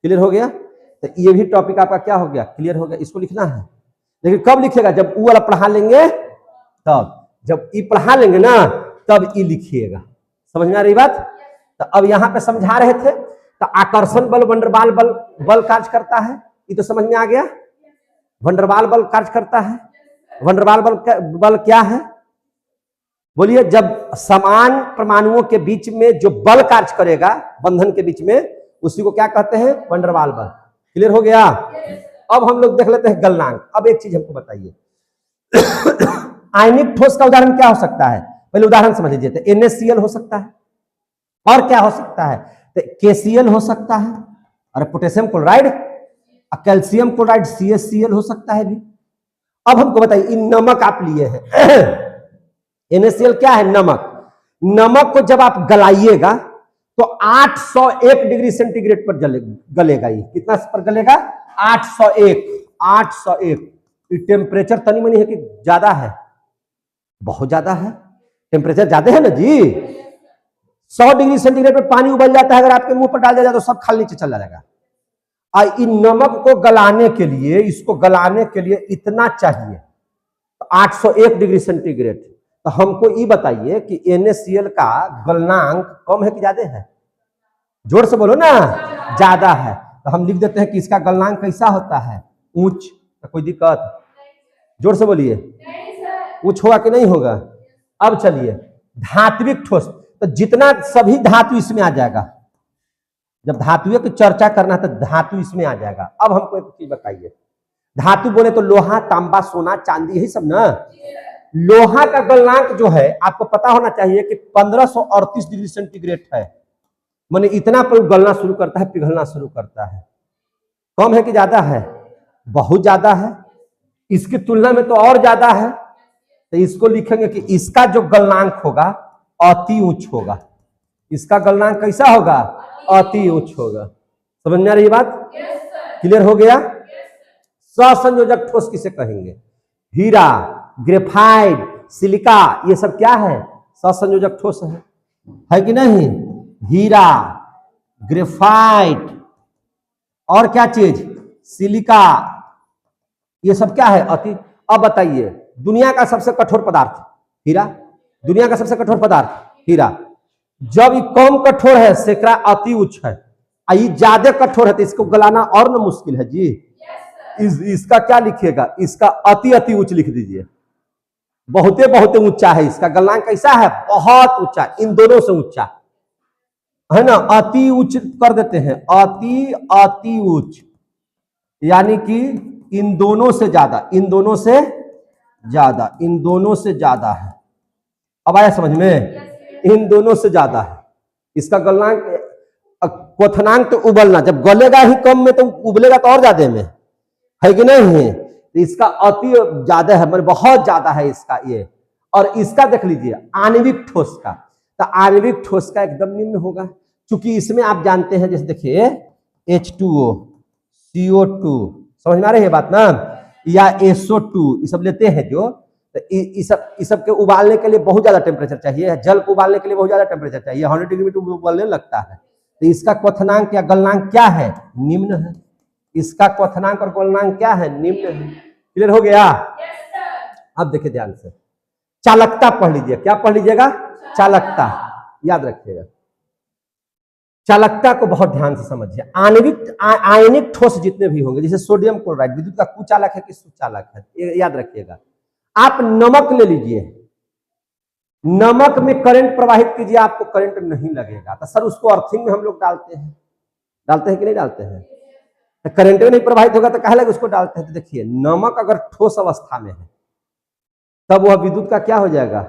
क्लियर हो गया? तो ये भी टॉपिक आपका क्या हो गया? क्लियर हो गया। इसको लिखना है, लेकिन कब लिखेगा? जब ऊ वाला पढ़ा लेंगे तब। जब ई पढ़ा लेंगे ना तब ई लिखिएगा। समझ में आ रही बात? तो अब यहाँ पे समझा रहे थे, तो आकर्षण बल वंडरवाल बल कार्य करता है, ये तो समझ में आ गया। वंडरवाल बल कार्य करता है। वंडरवाल बल क्या है? बोलिए। जब समान परमाणुओं के बीच में जो बल कार्य करेगा बंधन के बीच में, उसी को क्या कहते हैं? वंडरवाल बल। क्लियर हो गया? अब हम लोग देख लेते हैं गलनांक। अब एक चीज हमको बताइए, आयनिक ठोस का उदाहरण क्या हो सकता है? पहले उदाहरण समझ लीजिए। तो NaCl हो सकता है, और क्या हो सकता है? तो KCl हो सकता है, और potassium chloride, calcium chloride CaCl हो सकता है भी। अब हमको बताइए, इन नमक आप लिए हैं NaCl क्या है? नमक। नमक को जब आप गलाइएगा तो 801 डिग्री सेंटीग्रेड पर गलेगा। ये कितना पर गलेगा? 801। टेम्परेचर तनी मनी है कि ज्यादा है? बहुत ज्यादा है। टेम्परेचर ज्यादा है ना जी। 100 डिग्री सेंटीग्रेड पर पानी उबल जाता है, अगर आपके मुंह पर डाल दिया जाए तो सब खाल नीचे चला जाएगा। और इन नमक को गलाने के लिए, इसको गलाने के लिए इतना चाहिए 801 डिग्री सेंटीग्रेड। तो हमको ये बताइए कि NaCl का गलनांक कम है कि ज्यादा है? जोर से बोलो ना। ज्यादा है। तो हम लिख देते हैं कि इसका गलनांक कैसा होता है? उच्च। तो कोई दिक्कत? जोर से बोलिए। उच्च होगा कि नहीं होगा? अब चलिए, धात्विक ठोस, तो जितना सभी धातु इसमें आ जाएगा। जब धातुओं की चर्चा करना है तो धातु इसमें आ जाएगा। अब हमको एक चीज बताइए, धातु बोले तो लोहा, तांबा, सोना, चांदी, यही सब ना। लोहा का गलनांक जो है आपको पता होना चाहिए कि 1538 डिग्री सेंटीग्रेड है। माने इतना पर गलना शुरू करता है, पिघलना शुरू करता है। कम है कि ज्यादा है? बहुत ज्यादा है। इसकी तुलना में तो और ज्यादा है। तो इसको लिखेंगे कि इसका जो गलनांक होगा अति उच्च होगा। इसका गलनांक कैसा होगा? अति उच्च होगा। समझ में आ रही बात? क्लियर हो गया? सहसंयोजक ठोस किसे कहेंगे? हीरा, ग्रेफाइट, सिलिका, ये सब क्या है? सहसंयोजक ठोस है कि नहीं? हीरा, ग्रेफाइट, और क्या चीज? सिलिका, ये सब क्या है? अति। अब बताइए, दुनिया का सबसे कठोर पदार्थ हीरा। दुनिया का सबसे कठोर पदार्थ हीरा। जब ये कम कठोर है सेकड़ा अति उच्च है, ये ज्यादा कठोर है तो इसको गलाना और ना मुश्किल है जी। इसका क्या लिखिएगा? इसका अति अति उच्च लिख दीजिए। बहुते बहुते ऊंचा है। इसका गलनांक कैसा है? बहुत ऊंचा। इन दोनों से ऊंचा है ना। अति उच्च कर देते हैं, अति अति उच्च, यानी कि इन दोनों से ज्यादा, इन दोनों से ज्यादा, इन दोनों से ज्यादा है। अब आया समझ में? इन दोनों से ज्यादा है इसका गलनांक। क्वथनांक तो उबलना, जब गलेगा ही कम में तो उबलेगा तो और ज्यादा में है कि नहीं है? तो इसका अति ज्यादा है, मतलब बहुत ज्यादा है इसका ये। और इसका देख लीजिए आणविक ठोस का, तो आणविक ठोस का एकदम निम्न होगा, क्योंकि इसमें आप जानते हैं, जैसे देखिए H2O, CO2, समझ में आ रही है बात ना, या SO2, ये सब लेते हैं जो, तो इस सब के उबालने के लिए बहुत ज्यादा टेम्परेचर चाहिए। जल को उबालने के लिए बहुत ज्यादा टेम्परेचर चाहिए, 100 डिग्री में उबालने लगता है। तो इसका क्वथनांक या गलनांक क्या है? निम्न है। इसका क्वथनांक और गलनांक क्या है? निम्न है। क्लियर हो गया? अब देखिए ध्यान से, चालकता पढ़ लीजिए। क्या पढ़ लीजिएगा? चालकता, याद रखिएगा। चालकता को बहुत ध्यान से समझिए। आयनिक ठोस जितने भी होंगे, जैसे सोडियम क्लोराइड विद्युत का कुचालक है कि सुचालक है, याद रखिएगा। आप नमक ले लीजिए, नमक में करंट प्रवाहित कीजिए, आपको करंट नहीं लगेगा। तो सर उसको अर्थिंग में हम लोग डालते हैं कि नहीं डालते हैं? तो करंट में नहीं प्रवाहित होगा तो कहा लगे उसको डालते हैं। तो देखिए नमक अगर ठोस अवस्था में है तब वह विद्युत का क्या हो जाएगा?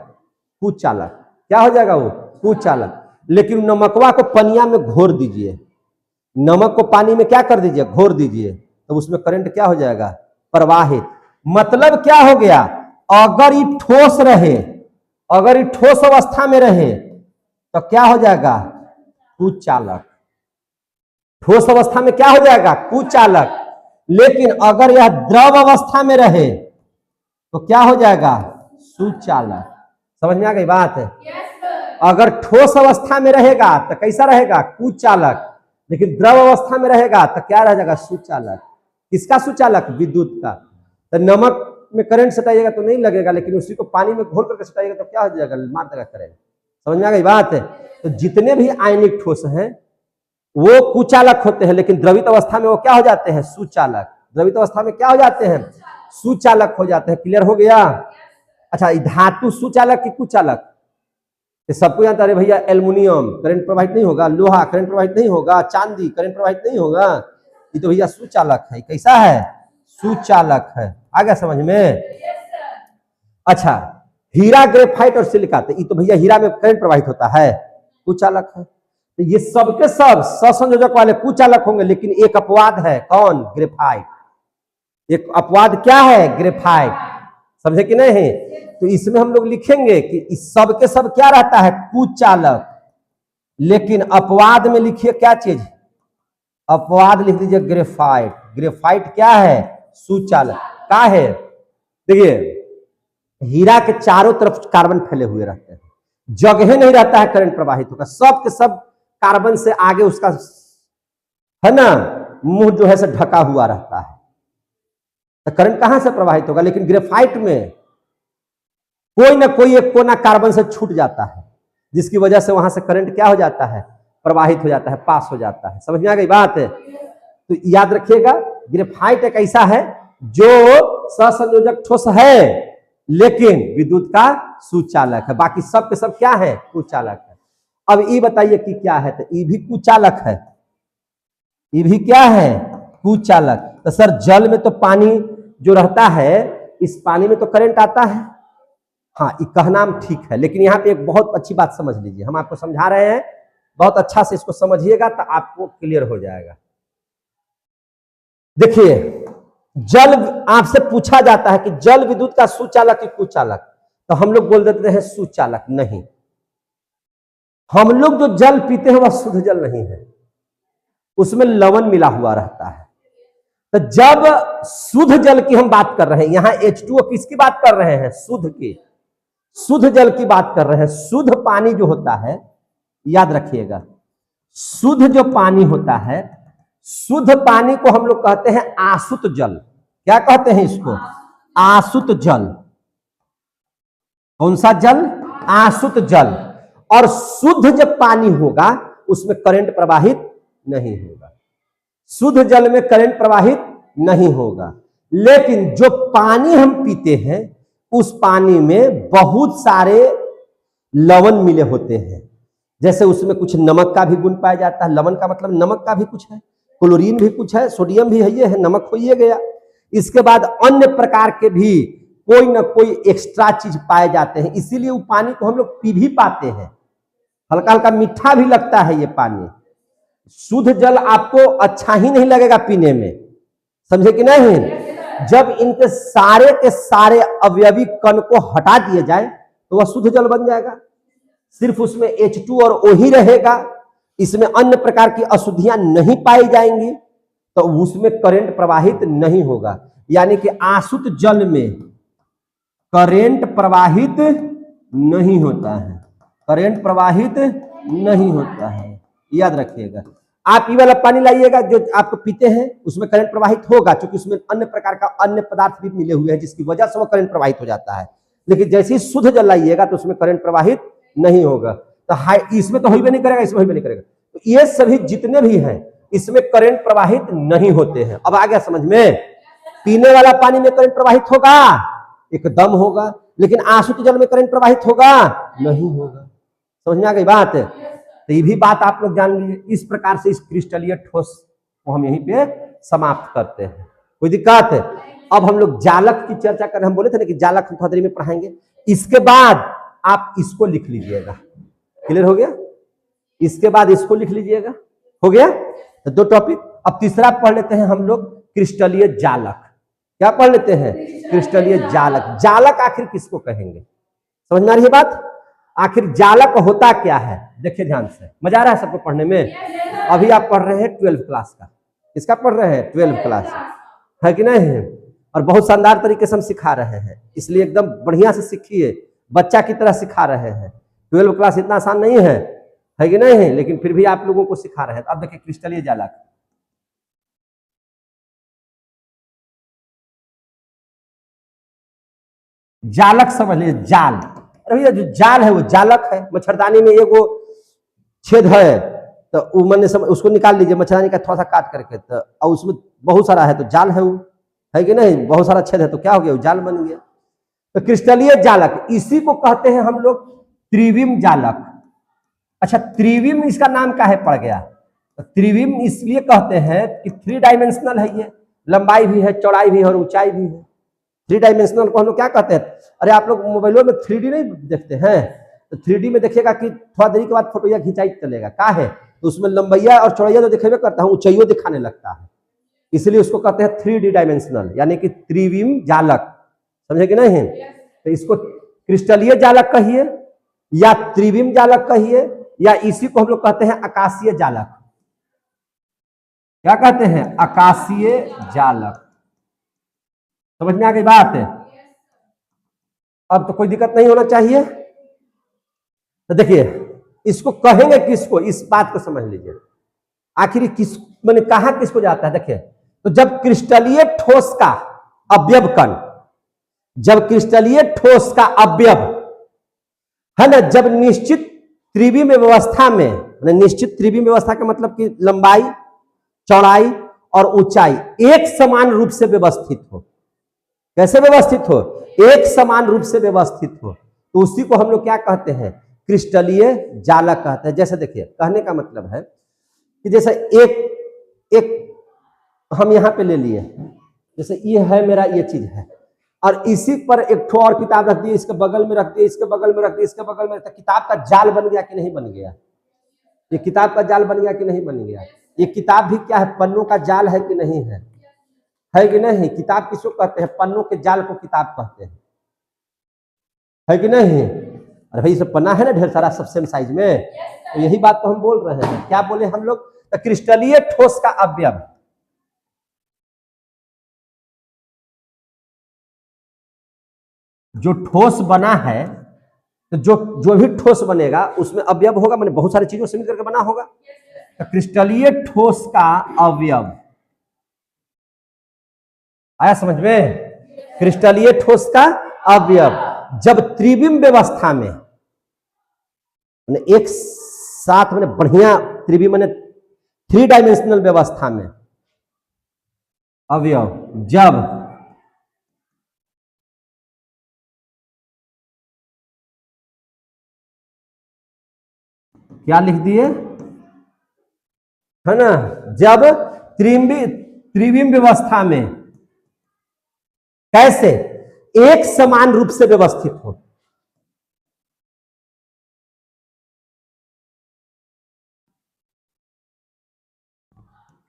कुचालक। क्या हो जाएगा? वो कुचालक। लेकिन नमकवा को पनिया में घोर दीजिए, नमक को पानी में क्या कर दीजिए? घोर दीजिए, तो उसमें करंट क्या हो जाएगा? प्रवाहित। मतलब क्या हो गया? अगर ये ठोस रहे, अगर ये ठोस अवस्था में रहे तो क्या हो जाएगा? कुचालक। ठोस अवस्था में क्या हो जाएगा? कुचालक। लेकिन अगर यह द्रव अवस्था में रहे तो क्या हो जाएगा? सुचालक। समझ में आ गई बात? अगर ठोस अवस्था में रहेगा तो कैसा रहेगा? कुचालक। लेकिन द्रव अवस्था में रहेगा तो क्या रह जाएगा? सुचालक। किसका सुचालक? विद्युत का। तो नमक में करंट सटाइएगा तो नहीं लगेगा, लेकिन उसी को पानी में घोल करके सटाइएगा तो क्या हो जाएगा? मार देगा करंट। समझ में आ गई बात? तो जितने भी आयनिक ठोस हैं वो कुचालक होते हैं, लेकिन द्रवित अवस्था में वो क्या हो जाते हैं? सुचालक। द्रवित अवस्था में क्या हो जाते हैं? सुचालक हो जाते हैं। क्लियर हो गया? अच्छा, धातु सुचालक की कुचालक सबको जानता है भैया। एल्युमिनियम करंट प्रवाहित नहीं होगा, लोहा करंट प्रवाहित नहीं होगा, चांदी करंट प्रवाहित नहीं होगा, ये तो भैया सुचालक है। कैसा है? सुचालक है। आ गया समझ में? अच्छा, हीरा, ग्रेफाइट और सिलिका, तो ये तो भैया हीरा में करंट प्रवाहित होता है, कुचालक है। तो ये सबके सब सहसंयोजक वाले कुचालक होंगे, लेकिन एक अपवाद है। कौन? ग्रेफाइट। एक अपवाद क्या है? ग्रेफाइट। समझे कि नहीं? तो इसमें हम लोग लिखेंगे कि इस सब के सब क्या रहता है? कुचालक। लेकिन अपवाद में लिखिए क्या चीज? अपवाद लिख दीजिए ग्रेफाइट। ग्रेफाइट क्या है? सुचालक का है। देखिए हीरा के चारों तरफ कार्बन फैले हुए रहते हैं, जगह नहीं रहता है करंट प्रवाहित होगा। सब के सब कार्बन से आगे उसका है ना मुंह जो है से ढका हुआ रहता है, तो करंट कहां से प्रवाहित होगा? लेकिन ग्रेफाइट में कोई ना कोई एक कोना कार्बन से छूट जाता है, जिसकी वजह से वहां से करंट क्या हो जाता है? प्रवाहित हो जाता है, पास हो जाता है। समझ में आ गई बात? तो याद रखिएगा ग्रेफाइट एक ऐसा है जो सहसंयोजक ठोस है लेकिन विद्युत का सुचालक है। बाकी सब के सब क्या है? कुचालक है। अब ये बताइए कि क्या है? तो ये भी कुचालक है। ये भी क्या है? कुचालक। तो सर जल में तो पानी जो रहता है, इस पानी में तो करंट आता है। हाँ, ये कहना ठीक है, लेकिन यहाँ पे एक बहुत अच्छी बात समझ लीजिए। हम आपको समझा रहे हैं, बहुत अच्छा से इसको समझिएगा तो आपको क्लियर हो जाएगा। देखिए जल आपसे पूछा जाता है कि जल विद्युत का सुचालक कि कुचालक, तो हम लोग बोल देते हैं सुचालक। नहीं, हम लोग जो जल पीते हैं वह शुद्ध जल नहीं है, उसमें लवण मिला हुआ रहता है। तो जब शुद्ध जल की हम बात कर रहे हैं, यहां H2O किसकी बात कर रहे हैं? शुद्ध की, शुद्ध जल की बात कर रहे हैं। शुद्ध पानी जो होता है, याद रखिएगा, शुद्ध जो पानी होता है, शुद्ध पानी को हम लोग कहते हैं आसुत जल। क्या कहते हैं इसको? आसुत जल। कौन सा जल? आसुत जल। और शुद्ध जब पानी होगा उसमें करंट प्रवाहित नहीं होगा, शुद्ध जल में करंट प्रवाहित नहीं होगा। लेकिन जो पानी हम पीते हैं उस पानी में बहुत सारे लवण मिले होते हैं, जैसे उसमें कुछ नमक का भी गुण पाया जाता है। लवण का मतलब नमक का भी कुछ है, क्लोरीन भी कुछ है, सोडियम भी है, ये है, नमक हो ये गया। इसके बाद अन्य प्रकार के भी कोई ना कोई एक्स्ट्रा चीज पाए जाते हैं, इसीलिए वो पानी को हम लोग पी भी पाते हैं। हल्का हल्का मीठा भी लगता है ये पानी। शुद्ध जल आपको अच्छा ही नहीं लगेगा पीने में, समझे कि नहीं? जब इनके सारे के सारे अवयवी कण को हटा दिए जाए तो वह शुद्ध जल बन जाएगा। सिर्फ उसमें H2 और O ही रहेगा, इसमें अन्य प्रकार की अशुद्धियां नहीं पाई जाएंगी, तो उसमें करंट प्रवाहित नहीं होगा। यानी कि आसुत जल में करंट प्रवाहित नहीं होता है, करंट प्रवाहित नहीं होता है, याद रखिएगा। आप ये वाला पानी लाइएगा जो आपको पीते हैं, उसमें करंट प्रवाहित होगा, क्योंकि उसमें अन्य प्रकार का अन्य पदार्थ भी मिले हुए हैं जिसकी वजह से वो करंट प्रवाहित हो जाता है। लेकिन जैसे ही शुद्ध जल लाइएगा तो उसमें करंट प्रवाहित नहीं होगा। तो इसमें तो हो भी नहीं करेगा, इसमें हो भी नहीं करेगा। तो ये सभी जितने भी हैं इसमें करंट प्रवाहित नहीं होते हैं। अब आ गया समझ में? पीने वाला पानी में करंट प्रवाहित होगा, एकदम होगा। लेकिन आसुत जल में करंट प्रवाहित होगा नहीं होगा। समझ में आ गई बात? तो ये भी बात आप लोग जान लीजिए। इस प्रकार से इस क्रिस्टलीय ठोस को हम यहीं पे समाप्त करते हैं। कोई दिक्कत है? अब हम लोग जालक की चर्चा कर रहे हैं। हम बोले थे ना कि जालक हम थोड़ी देर में पढ़ाएंगे। इसके बाद आप इसको लिख लीजिएगा। क्लियर हो गया? इसके बाद इसको लिख लीजिएगा। हो गया? तो दो टॉपिक। अब तीसरा पढ़ लेते हैं हम लोग क्रिस्टलीय जालक। क्या पढ़ लेते हैं? क्रिस्टलीय जालक। जालक आखिर किसको कहेंगे? समझ में आ रही है बात? आखिर जालक होता क्या है? देखिए ध्यान से। मजा आ रहा है सबको पढ़ने में? अभी आप पढ़ रहे हैं 12th क्लास का। किसका पढ़ रहे हैं? 12th क्लास, है कि नहीं? और बहुत शानदार तरीके से हम सिखा रहे हैं, इसलिए एकदम बढ़िया से सीखिए। बच्चा की तरह सिखा रहे हैं। 12th क्लास इतना आसान नहीं है कि नहीं? लेकिन फिर भी आप लोगों को सिखा रहे हैं। अब देखिए क्रिस्टलीय जालक। जालक समझ लीजिए, जाल। अरे भैया जो जाल है वो जालक है। मच्छरदानी में एगो छेद है तो वो मैंने उसको निकाल लीजिए मच्छरदानी का थोड़ा सा काट करके, तो और उसमें बहुत सारा है तो जाल है वो, है कि नहीं? बहुत सारा छेद है तो क्या हो गया? वो जाल बन गया। तो क्रिस्टलीय जालक इसी को कहते हैं हम लोग त्रिविम जालक। अच्छा, त्रिविम इसका नाम काहे पड़ गया? तो त्रिविम इसलिए कहते हैं कि 3 डायमेंशनल है ये। लंबाई भी है, चौड़ाई भी है और ऊंचाई भी है। 3 डायमेंशनल को हम लोग क्या कहते हैं? अरे आप लोग मोबाइलों में 3D नहीं देखते हैं? तो 3D में देखिएगा कि थोड़ा देरी के बाद फोटो या खिंचाई चलेगा। क्या है? तो उसमें लंबैया और चौड़ैया तो दिखेबे करता है, ऊंचाइयों दिखाने लगता है। इसलिए उसको कहते हैं 3D डायमेंशनल, यानी कि त्रिविम जालक। समझे कि नहीं? तो इसको क्रिस्टलीय जालक कहिए या त्रिविम जालक कहिए, या इसी को हम लोग कहते हैं आकाशीय जालक। क्या कहते हैं? आकाशीय जालक। समझ में आ गई बात? अब तो कोई दिक्कत नहीं होना चाहिए। तो देखिए इसको कहेंगे किसको, इस बात को समझ लीजिए। आखिर किस मैंने कहा किसको जाता है? देखिए, तो जब क्रिस्टलीय ठोस का अवयव कण, जब क्रिस्टलीय ठोस का अवयव है ना, जब निश्चित त्रिविम व्यवस्था में, निश्चित त्रिविम व्यवस्था का मतलब कि लंबाई, चौड़ाई और ऊंचाई एक समान रूप से व्यवस्थित हो। कैसे व्यवस्थित हो? एक समान रूप से व्यवस्थित हो, तो उसी को हम लोग क्या कहते हैं? क्रिस्टलीय जालक कहते हैं। जैसे देखिए, कहने का मतलब है कि जैसे एक हम यहां पे ले लिए, जैसे ये है मेरा, ये चीज है, और इसी पर एक ठो और किताब रख दी, इसके बगल में रख दी, इसके बगल में रख दी, इसके बगल में, तो किताब का जाल बन गया कि नहीं बन गया? ये किताब का जाल बन गया कि नहीं बन गया? ये किताब भी क्या है? पन्नों का जाल है कि नहीं है? है कि नहीं? किताब किसको कहते हैं? पन्नों के जाल को किताब कहते हैं, है कि नहीं? अरे भाई सब पन्ना है ना ढेर सारा, सब सेम साइज में। तो यही बात तो हम बोल रहे हैं। क्या बोले हम लोग? तो क्रिस्टलीय ठोस का अवयव, जो ठोस बना है, तो जो भी ठोस बनेगा उसमें अवयव होगा, मैंने बहुत सारी चीजों से मिलकर के बना होगा। तो क्रिस्टलीय ठोस का अवयव आया समझ में? क्रिस्टलीय ठोस का अवयव जब त्रिविम व्यवस्था में, एक साथ मैंने बढ़िया त्रिविम मैंने 3 डायमेंशनल व्यवस्था में अवयव जब क्या लिख दिए है ना, जब त्रिविम व्यवस्था में कैसे एक समान रूप से व्यवस्थित हो।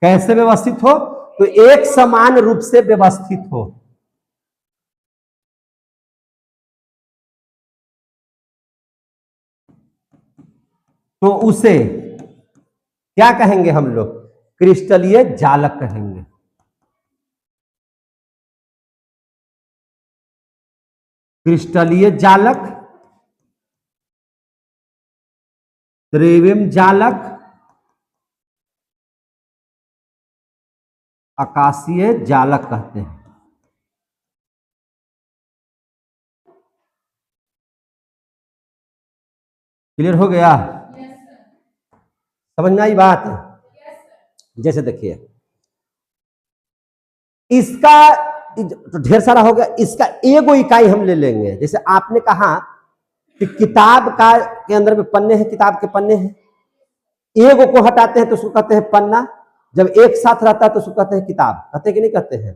कैसे व्यवस्थित हो? तो एक समान रूप से व्यवस्थित हो। तो उसे क्या कहेंगे हम लोग? क्रिस्टलीय जालक कहेंगे। क्रिस्टलीय जालक, त्रिविम जालक, आकाशीय जालक कहते हैं। क्लियर हो गया? समझ में आई बात? जैसे देखिए, इसका तो ढेर सारा हो गया। इसका एगो इकाई हम ले लेंगे। जैसे आपने कहा कि किताब का के अंदर में पन्ने हैं, किताब के पन्ने हैं, एगो को हटाते हैं तो उसको कहते हैं पन्ना। जब एक साथ रहता है तो उसको कहते हैं किताब। कहते हैं कि नहीं कहते हैं?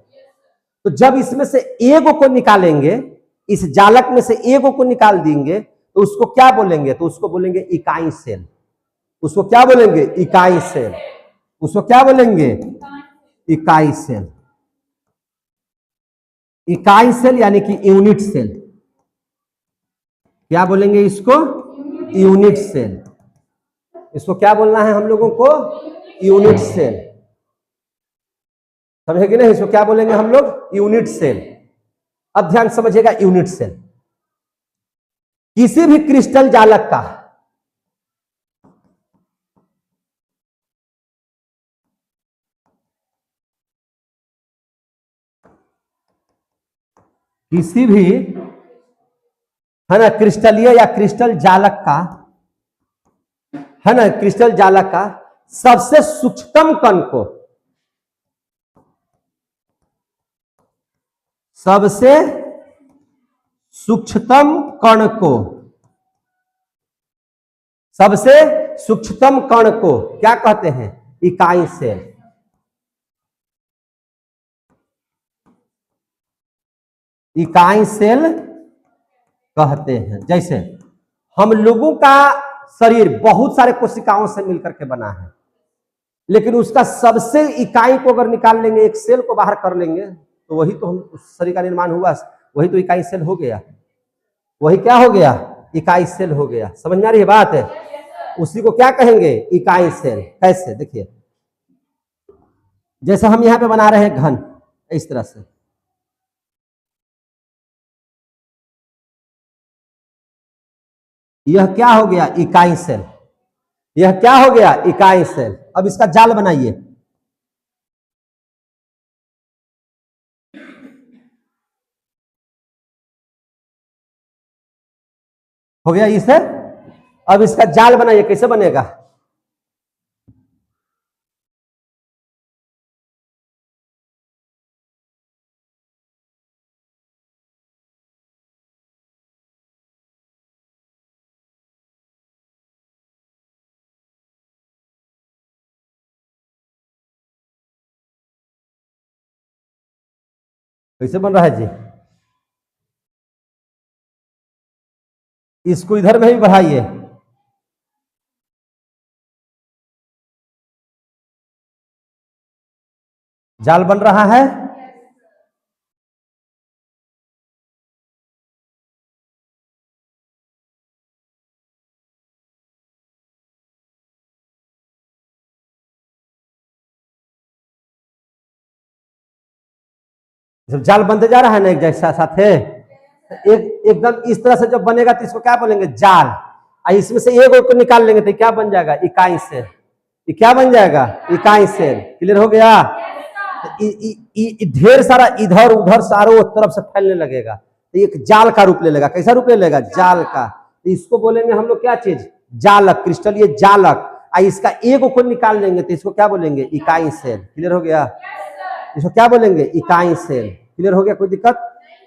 तो जब इसमें से एगो को निकालेंगे, इस जालक में से एगो को निकाल देंगे तो उसको क्या बोलेंगे? तो उसको बोलेंगे इकाई सेल। उसको क्या बोलेंगे? इकाई सेल। उसको क्या बोलेंगे? इकाई सेल। इकाई सेल यानी कि यूनिट सेल। क्या बोलेंगे इसको? Unit cell. इसको क्या बोलना है हम लोगों को? Unit cell. समझे कि नहीं? इसको क्या बोलेंगे हम लोग? Unit cell. अब ध्यान समझिएगा, यूनिट सेल किसी भी क्रिस्टल जालक का किसी भी है ना क्रिस्टलीय या क्रिस्टल जालक का है ना, क्रिस्टल जालक का सबसे सूक्ष्मतम कण को, सबसे सूक्ष्मतम कण को, सबसे सूक्ष्मतम कण को क्या कहते हैं? इकाई सेल। इकाई सेल कहते हैं। जैसे हम लोगों का शरीर बहुत सारे कोशिकाओं से मिलकर के बना है, लेकिन उसका सबसे इकाई को अगर निकाल लेंगे, एक सेल को बाहर कर लेंगे, तो वही तो हम उस शरीर का निर्माण हुआ, वही तो इकाई सेल हो गया। वही क्या हो गया? इकाई सेल हो गया। समझ में आ रही है बात है? उसी को क्या कहेंगे? इकाई सेल। कैसे? देखिए, जैसे हम यहां पे बना रहे हैं घन, इस तरह से, यह क्या हो गया? इकाई सेल। यह क्या हो गया? इकाई सेल। अब इसका जाल बनाइए। हो गया इसे। अब इसका जाल बनाइए। कैसे बनेगा? कैसे बन रहा है जी? इसको इधर में भी बढ़ाइए। जाल बन रहा है। जब जाल बनते जा रहा है ना एक जैसा साथ है, एकदम इस तरह से जब बनेगा तो इसको क्या बोलेंगे? जाल। इसमें से एक को निकाल लेंगे तो क्या बन जाएगा? इकाई सेल। ये क्या बन जाएगा? इकाई सेल। क्लियर हो गया? ढेर सारा इधर उधर चारों तरफ से फैलने लगेगा तो एक जाल का रूप ले लेगा। कैसा रूप ले लेगा? जाल का। तो इसको बोलेंगे हम लोग क्या चीज? जालक। क्रिस्टल ये जालक। इसका एक को निकाल लेंगे तो इसको क्या बोलेंगे? इकाई सेल। क्लियर हो गया? इसको क्या बोलेंगे? इकाई सेल। क्लियर हो गया? कोई दिक्कत?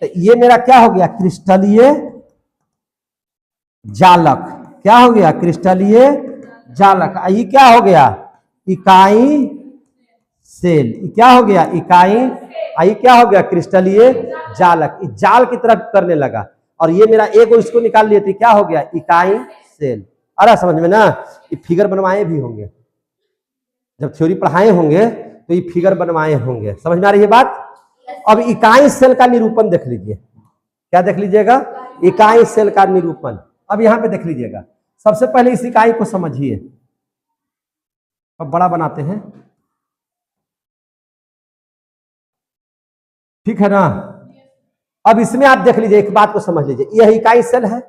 तो ये मेरा क्या हो गया? क्रिस्टलीय जालक। क्या हो गया? क्रिस्टलीय जालक। ये क्या हो गया? इकाई सेल। क्या हो गया? इकाई। ये क्या हो गया? क्रिस्टलीय जालक। इस जाल की तरफ करने लगा और ये मेरा एक इसको निकाल लिए थे, क्या हो गया? इकाई सेल। अरे समझ में ना? ये फिगर बनवाए भी होंगे, जब थ्योरी पढ़ाए होंगे तो ये फिगर बनवाए होंगे। समझ में आ रही है बात? अब इकाई सेल का निरूपण देख लीजिए। क्या देख लीजिएगा? इकाई सेल का निरूपण। अब यहां पे देख लीजिएगा। सबसे पहले इस इकाई को समझिए। अब बड़ा बनाते हैं, ठीक है ना? अब इसमें आप देख लीजिए, एक बात को समझ लीजिए। यह इकाई सेल है।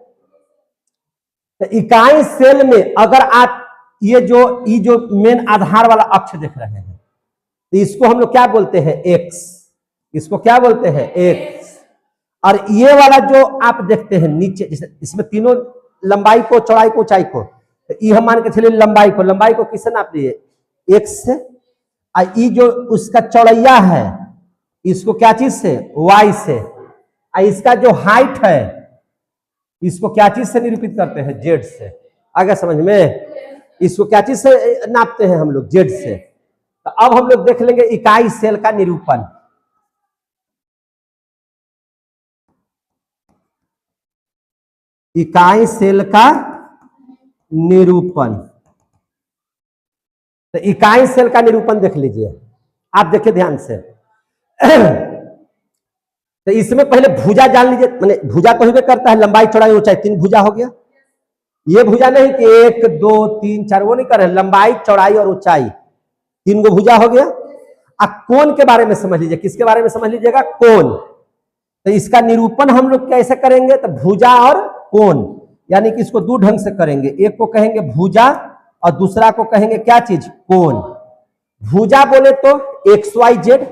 तो इकाई सेल में अगर आप ये जो मेन आधार वाला अक्ष देख रहे हैं, तो इसको हम लोग क्या बोलते हैं? एक्स। इसको क्या बोलते हैं? एक्स। और ये वाला जो आप देखते हैं नीचे, इसमें तीनों लंबाई को, चौड़ाई को, ऊंचाई को, तो ये हम मान के चलिए लंबाई को किससे नाप लिए? एक्स से। और ये जो उसका चौड़ैया है, इसको क्या चीज से, y से। इसका जो हाइट है इसको क्या चीज से निरूपित करते हैं, z से। आगे समझ में, इसको क्या चीज से नापते हैं हम लोग, z से। तो अब हम लोग देख लेंगे इकाई सेल का निरूपण। इकाई सेल का निरूपण, तो इकाई सेल का निरूपण देख लीजिए, आप देखिए ध्यान से। तो इसमें पहले भुजा जान लीजिए, माने भुजा तो ही करता है, लंबाई चौड़ाई ऊंचाई, 3 भुजा हो गया। ये भुजा नहीं कि 1 2 3 4, वो नहीं कर रहे, लंबाई चौड़ाई और ऊंचाई 3 गो भुजा हो गया। अब कोण के बारे में समझ लीजिए, किसके बारे में समझ लीजिएगा, कोण। तो इसका निरूपण हम लोग कैसे करेंगे, तो भुजा और कोण, यानी कि इसको दो ढंग से करेंगे। एक को कहेंगे भुजा और दूसरा को कहेंगे क्या चीज, कोण। भुजा बोले तो XYZ,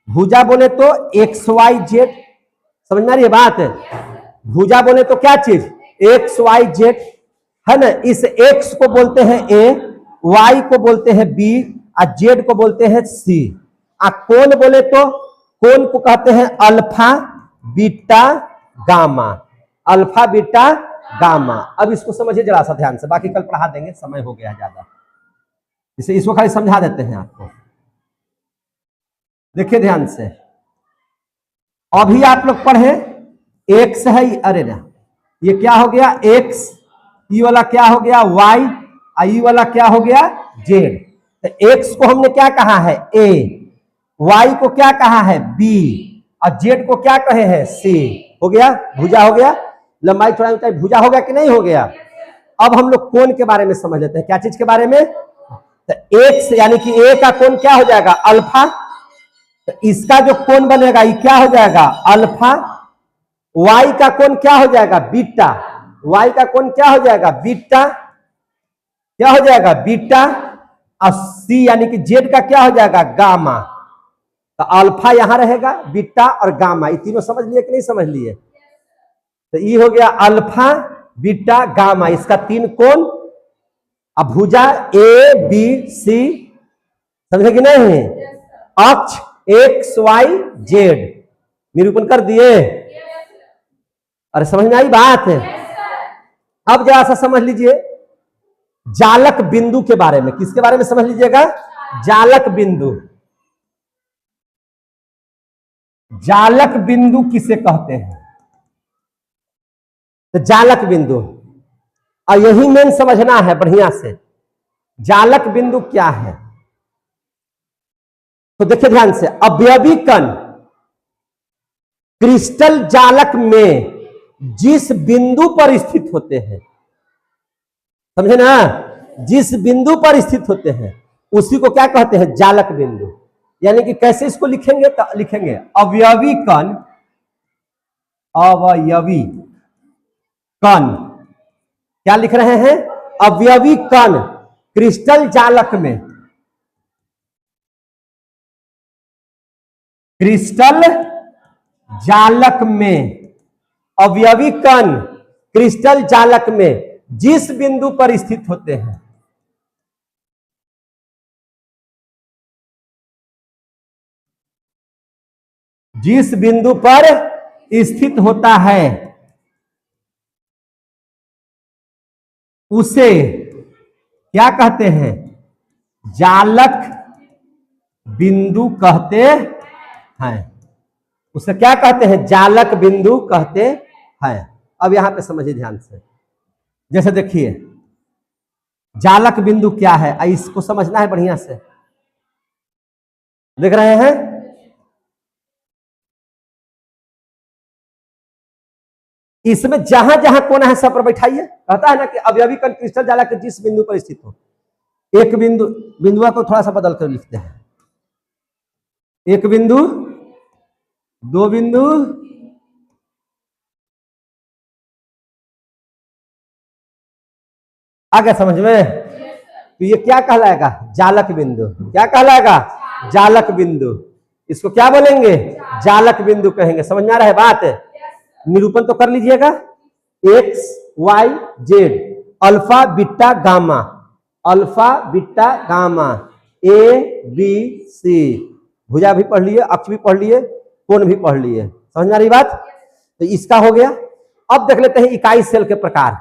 भुजा बोले तो XYZ, समझ में आ रही है बात। भुजा बोले तो क्या चीज, XYZ, है ना। इस X को बोलते हैं A, Y को बोलते हैं B और Z को बोलते हैं C। कोण बोले तो कोण को कहते हैं alpha beta gamma, alpha beta gamma. अब इसको समझिए जरा सा ध्यान से, बाकी कल पढ़ा देंगे, समय हो गया ज्यादा, इसे इसको खाली समझा देते हैं आपको। देखिए ध्यान से, अभी आप लोग पढ़े x है, अरे ना, ये क्या हो गया x, ई वाला क्या हो गया y, ई वाला क्या हो गया z। तो x को हमने क्या कहा है a, y को क्या कहा है b और z को क्या कहे हैं c। हो गया, भुजा हो गया, लंबाई चौड़ाई ऊंचाई भुजा हो गया कि नहीं हो गया। अब हम लोग कोण के बारे में समझ लेते हैं, क्या चीज के बारे में, तो x यानी कि a का कोण क्या हो जाएगा अल्फा, तो इसका जो कोण बनेगा ये क्या हो जाएगा अल्फा। y का कोण क्या हो जाएगा बीटा, y का कोण क्या हो जाएगा बीटा, क्या हो जाएगा बीटा। और c यानी कि z का क्या हो जाएगा गामा। तो अल्फा यहां रहेगा, बीटा और गामा, ये तीनों समझ लिए कि नहीं समझ लिए। तो ये हो गया अल्फा बीटा गामा, इसका 3 कोण। अब भुजा ABC, समझे कि नहीं, अक्ष XYZ, निरूपण कर दिए। अरे समझ में आई बात है। अब जरा सा समझ लीजिए जालक बिंदु के बारे में, किसके बारे में समझ लीजिएगा, जालक बिंदु। जालक बिंदु किसे कहते हैं, तो जालक बिंदु, और यही मेन समझना है बढ़िया से, जालक बिंदु क्या है। तो देखिए ध्यान से, अवयवी कण क्रिस्टल जालक में जिस बिंदु पर स्थित होते हैं, समझे ना, जिस बिंदु पर स्थित होते हैं उसी को क्या कहते हैं जालक बिंदु। यानी कि कैसे इसको लिखेंगे, तो लिखेंगे अवयवी कण, अवयवी कण, क्या लिख रहे हैं, अवयवी कण क्रिस्टल जालक में, क्रिस्टल जालक में, अवयवी कण क्रिस्टल जालक में जिस बिंदु पर स्थित होते हैं, जिस बिंदु पर स्थित होता है उसे क्या कहते हैं, जालक बिंदु कहते हैं। उसे क्या कहते हैं, जालक बिंदु कहते हैं। अब यहां पे समझिए ध्यान से, जैसे देखिए जालक बिंदु क्या है, इसको समझना है बढ़िया से। देख रहे हैं, इसमें जहां जहां कोना है सब पर बैठाइए। कहता है ना कि अवयवी कण क्रिस्टल जालक के जिस बिंदु पर स्थित हो, एक बिंदु, बिंदुआ को थोड़ा सा बदल कर लिखते हैं, एक बिंदु, 2 बिंदु, आ गया समझ में। तो ये क्या कहलाएगा, जालक बिंदु। क्या कहलाएगा, जालक बिंदु। इसको क्या बोलेंगे, जालक बिंदु कहेंगे। समझ में आ रहा है बात, निरूपण तो कर लीजिएगा, XYZ, alpha beta gamma, alpha beta gamma, ABC, भुजा भी पढ़ लिए, अक्ष भी पढ़ लिए, कोण भी पढ़ लिए। समझ में आ रही बात? तो इसका हो गया। अब देख लेते हैं इकाई सेल के प्रकार।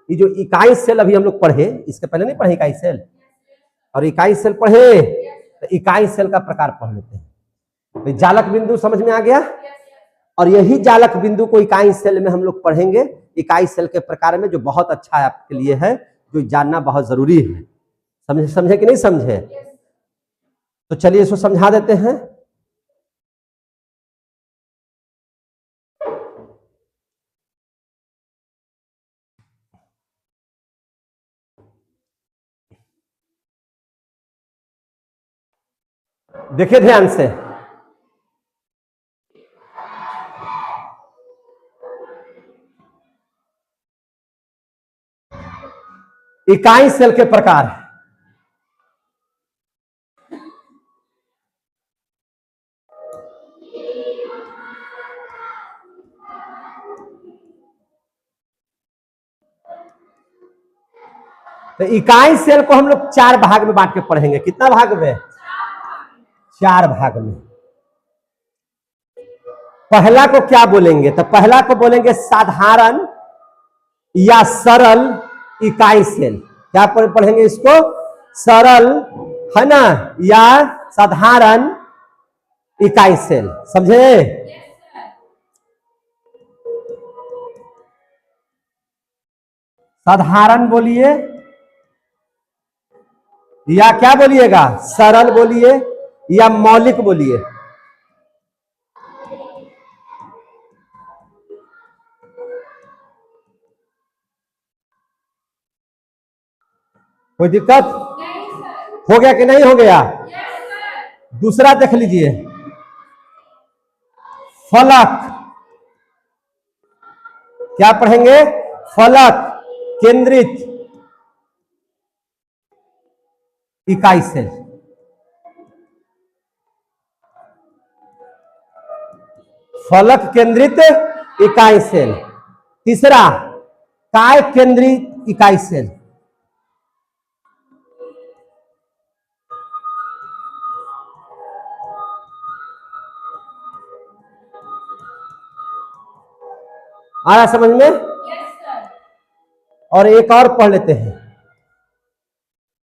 ये जो इकाई सेल अभी हम लोग पढ़े, इसके पहले नहीं पढ़े इकाई सेल, और इकाई सेल पढ़े, तो इकाई सेल का प्रकार पढ़ लेते हैं। तो जालक बिंदु समझ में आ गया, और यही जालक बिंदु को इकाई सेल में हम लोग पढ़ेंगे, इकाई सेल के प्रकार में, जो बहुत अच्छा है आपके लिए है, जो जानना बहुत जरूरी है। समझे? समझे कि नहीं समझे? तो चलिए इसको समझा देते हैं। देखिए ध्यान से, इकाई सेल के प्रकार। तो इकाई सेल को हम लोग 4 भाग में बांट के पढ़ेंगे। कितना भाग में? 4 भाग में। पहला को क्या बोलेंगे? तो पहला को बोलेंगे साधारण या सरल इकाई सेल। क्या पढ़ेंगे इसको? सरल, है ना, या साधारण इकाई सेल। समझे? साधारण बोलिए या क्या बोलिएगा? सरल बोलिए या मौलिक बोलिए। कोई दिक्कत हो गया कि नहीं हो गया? दूसरा देख लीजिए, फलक। क्या पढ़ेंगे? फलक केंद्रित इकाई सेल। फलक केंद्रित इकाई सेल। तीसरा, काय केंद्रित इकाई सेल। आया समझ में? और एक और पढ़ लेते हैं,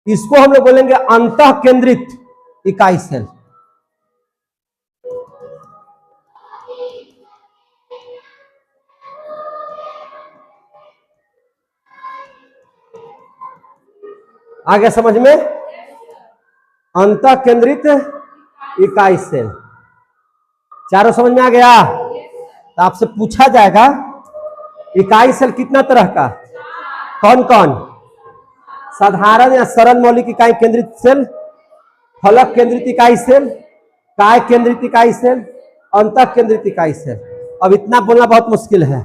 इसको हम लोग बोलेंगे अंतः केंद्रित इकाई सेल। आ गया समझ में? अंतः केंद्रित इकाई सेल। चारों समझ में आ गया? तो आपसे पूछा जाएगा इकाई सेल कितना तरह का? कौन कौन? साधारण या सरल मौलिक इकाई केंद्रित सेल, फलक केंद्रित इकाई सेल, काय केंद्रित इकाई सेल, अंतः केंद्रित इकाई सेल। अब इतना बोलना बहुत मुश्किल है।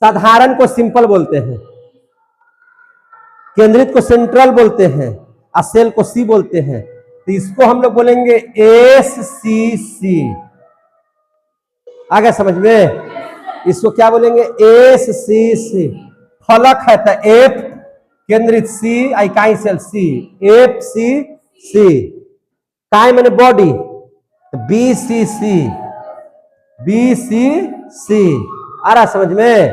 साधारण को सिंपल बोलते हैं, केंद्रित को सेंट्रल बोलते हैं, और सेल को सी बोलते हैं। तो इसको हम लोग बोलेंगे SCC। आ गया समझ में? इसको क्या बोलेंगे? SCC। फलक है तो F केंद्रित C, इकाई सेल C, FCC। काय मैंने बॉडी, BCC, BCC। आ रहा समझ में?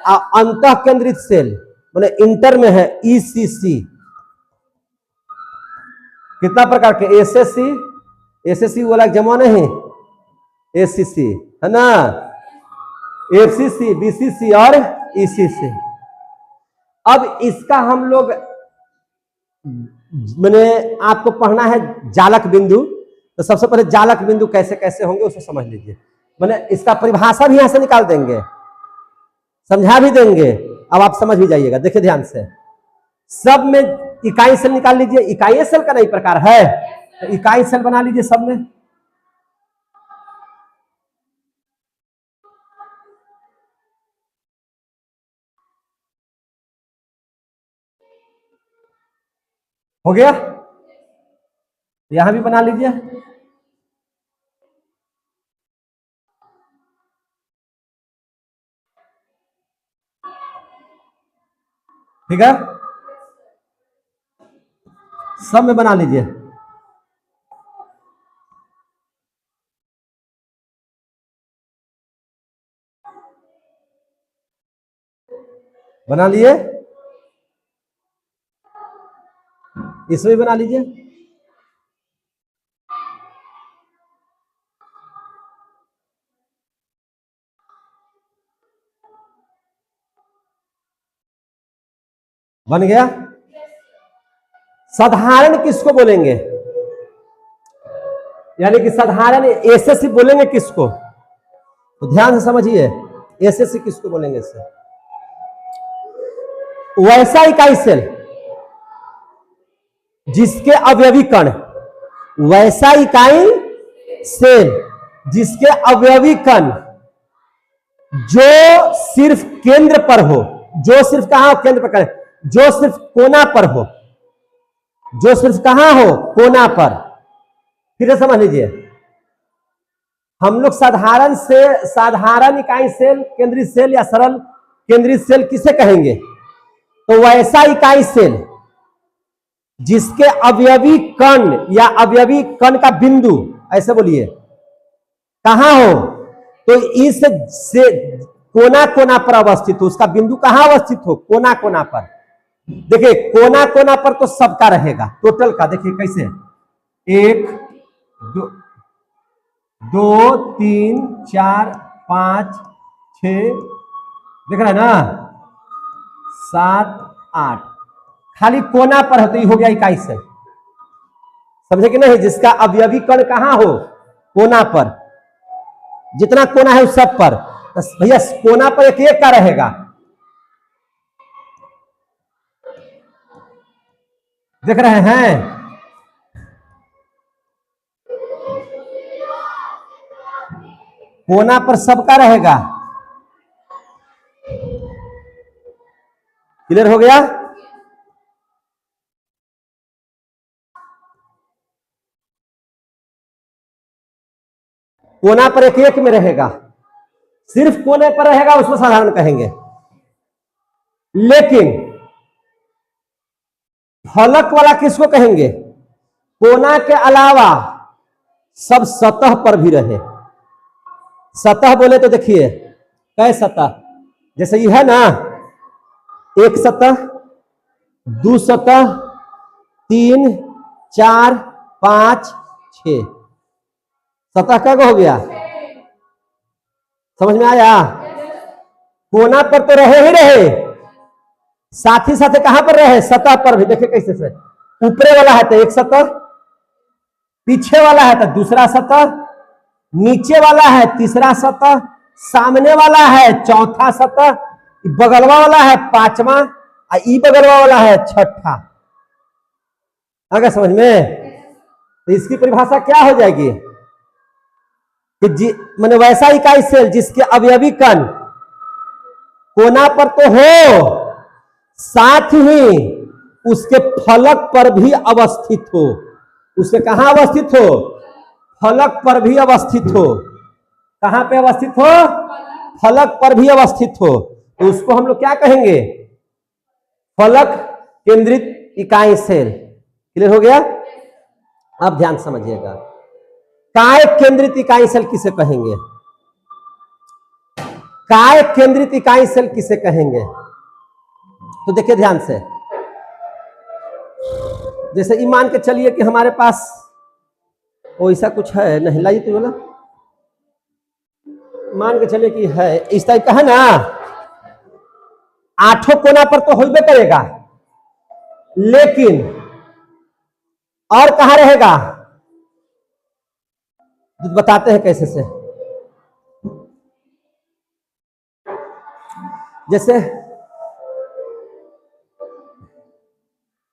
अंतः केंद्रित सेल मैंने इंटर में है ECC। कितना प्रकार के? SSC बोला जमा नहीं, SCC है ना, FCC, BCC और ECC। अब इसका हम लोग मैंने आपको पढ़ना है जालक बिंदु। तो सबसे पहले जालक बिंदु कैसे कैसे होंगे उसको समझ लीजिए। मैंने इसका परिभाषा भी यहां से निकाल देंगे, समझा भी देंगे। अब आप समझ भी जाइएगा। देखिए ध्यान से, सब में इकाई सेल निकाल लीजिए। इकाई सेल का नहीं प्रकार है, तो इकाई सेल बना लीजिए सब में। हो गया? यहां भी बना लीजिए। ठीक है, सब में बना लीजिए। बना लिए, इसमें भी बना लीजिए। बन गया। साधारण किसको बोलेंगे, यानी कि साधारण एसएससी बोलेंगे किसको, तो ध्यान से समझिए, एसएससी किसको बोलेंगे इससे। वैसा इकाई सेल जिसके अवयवी कण, वैसा इकाई सेल जिसके अवयवी कण जो सिर्फ केंद्र पर हो, जो सिर्फ कहां हो, केंद्र पर करें, जो सिर्फ कोना पर हो, जो सिर्फ कहां हो, कोना पर। फिर समझ लीजिए, हम लोग साधारण से साधारण इकाई सेल, केंद्रीय सेल या सरल केंद्रीय सेल किसे कहेंगे, तो वैसा इकाई सेल जिसके अवयवी कण या अवयवी कण का बिंदु, ऐसे बोलिए, कहां हो, तो इस से कोना कोना पर अवस्थित हो, उसका बिंदु कहां अवस्थित हो, कोना कोना पर। देखिए कोना कोना पर तो सबका रहेगा, टोटल का। देखिए कैसे, 1 2 3 4 5 6, देख रहे हैं ना, 7 8, खाली कोना पर है तो ये हो गया इकाई सेल। समझे कि नहीं, जिसका अवयवी कण कहां हो, कोना पर, जितना कोना है उस सब पर, तो भैया कोना पर एक एक का रहेगा। देख रहे हैं, कोना पर सबका रहेगा। क्लियर हो गया। कोना पर एक एक में रहेगा, सिर्फ कोने पर रहेगा उसको साधारण कहेंगे। लेकिन फलक वाला किसको कहेंगे, कोना के अलावा सब सतह पर भी रहे। सतह बोले तो देखिए कै सतह, जैसे ये है ना, 1 सतह, 2 सतह, 3 4 5 6, सतह कब हो गया, समझ में आया। कोना पर तो रहे ही रहे, साथ ही साथ कहां पर रहे, सतह पर भी। देखिए कैसे से, ऊपरे वाला है तो एक सतह, पीछे वाला है तो दूसरा सतह, नीचे वाला है तीसरा सतह, सामने वाला है चौथा सतह, बगलवा वाला है पांचवा, ई बगलवा वाला है छठा। अगर समझ में, तो इसकी परिभाषा क्या हो जाएगी कि माने वैसा इकाई सेल जिसके अवयवी कण कोना पर तो हो, साथ ही उसके फलक पर भी अवस्थित हो। उसके कहां अवस्थित हो, फलक पर भी अवस्थित हो। कहां पे अवस्थित हो, फलक पर भी अवस्थित हो, तो उसको हम लोग क्या कहेंगे, फलक केंद्रित इकाई सेल। क्लियर हो गया। अब ध्यान समझिएगा, काय केंद्रित इकाई सेल किसे कहेंगे, काय केंद्रित इकाई सेल किसे कहेंगे, तो देखिए ध्यान से, जैसे ये मान के चलिए कि हमारे पास वैसा कुछ है, नहीं लाइए तो बोला, मान के चलिए कि है इस टाइप का है ना, 8 कोना पर तो होइबे करेगा, लेकिन और कहां रहेगा, बताते हैं कैसे से। जैसे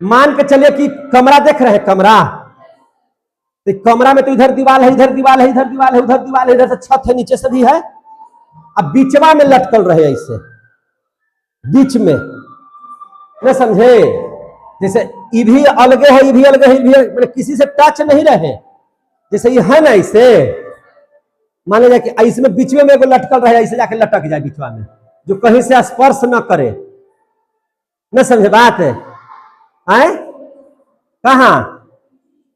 मान के चलिए कि कमरा देख रहे हैं, कमरा, तो कमरा में तो इधर दीवार है, इधर दीवार है, इधर दीवार है, उधर दीवार है, इधर से छत है, नीचे से भी है, अब बीचवा में लटकल रहे ऐसे, बीच में, न समझे, जैसे ये भी अलगे है, ये भी अलगे है, ये भी मतलब किसी से टच नहीं रहे। जैसे ये है ना, इसे मान लीजिए कि इसमें बीच में एगो लटकल रहे, ऐसे जाके लटक जाए बीचवा में, जो कहीं से स्पर्श न करे, न समझे बात है, आए कहा,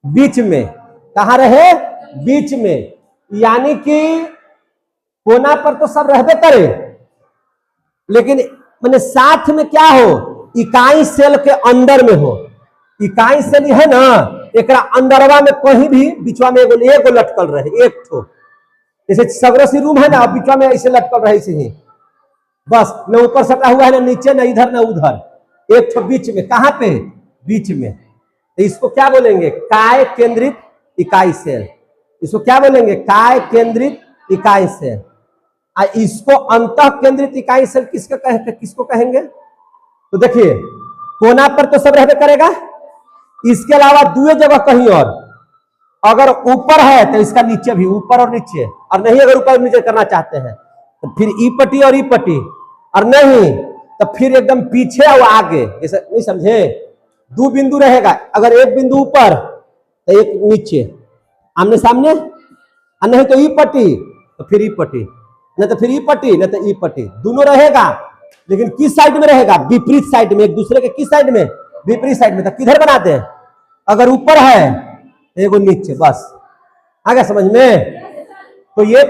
बीच में, कहा रहे, बीच में, यानी कि कोना पर तो सब रहबे करे, लेकिन मैंने साथ में क्या हो, इकाई सेल के अंदर में हो। इकाई सेल है ना, एक अंदरवा में कहीं भी बीचवा में एगो लटकल रहे, एक ठो, जैसे सगरोसी रूम है ना, बीचवा में ऐसे लटकल रहे, ऐसे ही बस, न ऊपर सटा हुआ है, ना नीचे, ना इधर ना उधर, एक ठो बीच में। कहां पे? बीच में। तो इसको क्या बोलेंगे? काय केंद्रित इकाई सेल। इसको क्या बोलेंगे? काय केंद्रित इकाई सेल। इसको अंतः केंद्रित इकाई सेल किसको कहेंगे? तो देखिए, कोना पर तो सब रहने करेगा, इसके अलावा दूसरी जगह कहीं और अगर ऊपर है तो इसका नीचे भी, ऊपर और नीचे, और नहीं अगर ऊपर नीचे करना चाहते हैं तो फिर ई पट्टी और ई पट्टी, और नहीं तो फिर एकदम पीछे और आगे। जैसे नहीं समझे? दो बिंदु रहेगा, अगर एक बिंदु ऊपर तो एक नीचे, आमने सामने, और नहीं तो ई पट्टी तो फिर ई पट्टी, नहीं तो फिर ई पट्टी, नहीं तो ई पट्टी, दोनों रहेगा। लेकिन किस साइड में रहेगा? विपरीत साइड में, एक दूसरे के किस साइड में? विपरीत साइड में। तो किधर बनाते हैं? अगर ऊपर है एगो नीचे, बस। आ गया समझ में? तो ये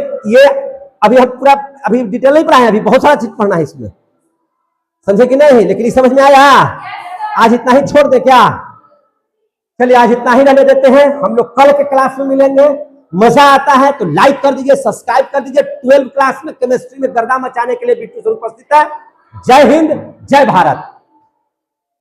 अभी हम पूरा अभी डिटेल नहीं पढ़ाए, अभी बहुत सारा चीज पढ़ना है इसमें, समझे कि नहीं? लेकिन ये समझ में आया? आज इतना ही छोड़ दे क्या? चलिए आज इतना ही रहने देते हैं, हम लोग कल के क्लास में मिलेंगे। मजा आता है तो लाइक कर दीजिए, सब्सक्राइब कर दीजिए। 12 क्लास में केमिस्ट्री में गर्दा मचाने के लिए बिट्टू सर उपस्थित है। जय हिंद, जय भारत।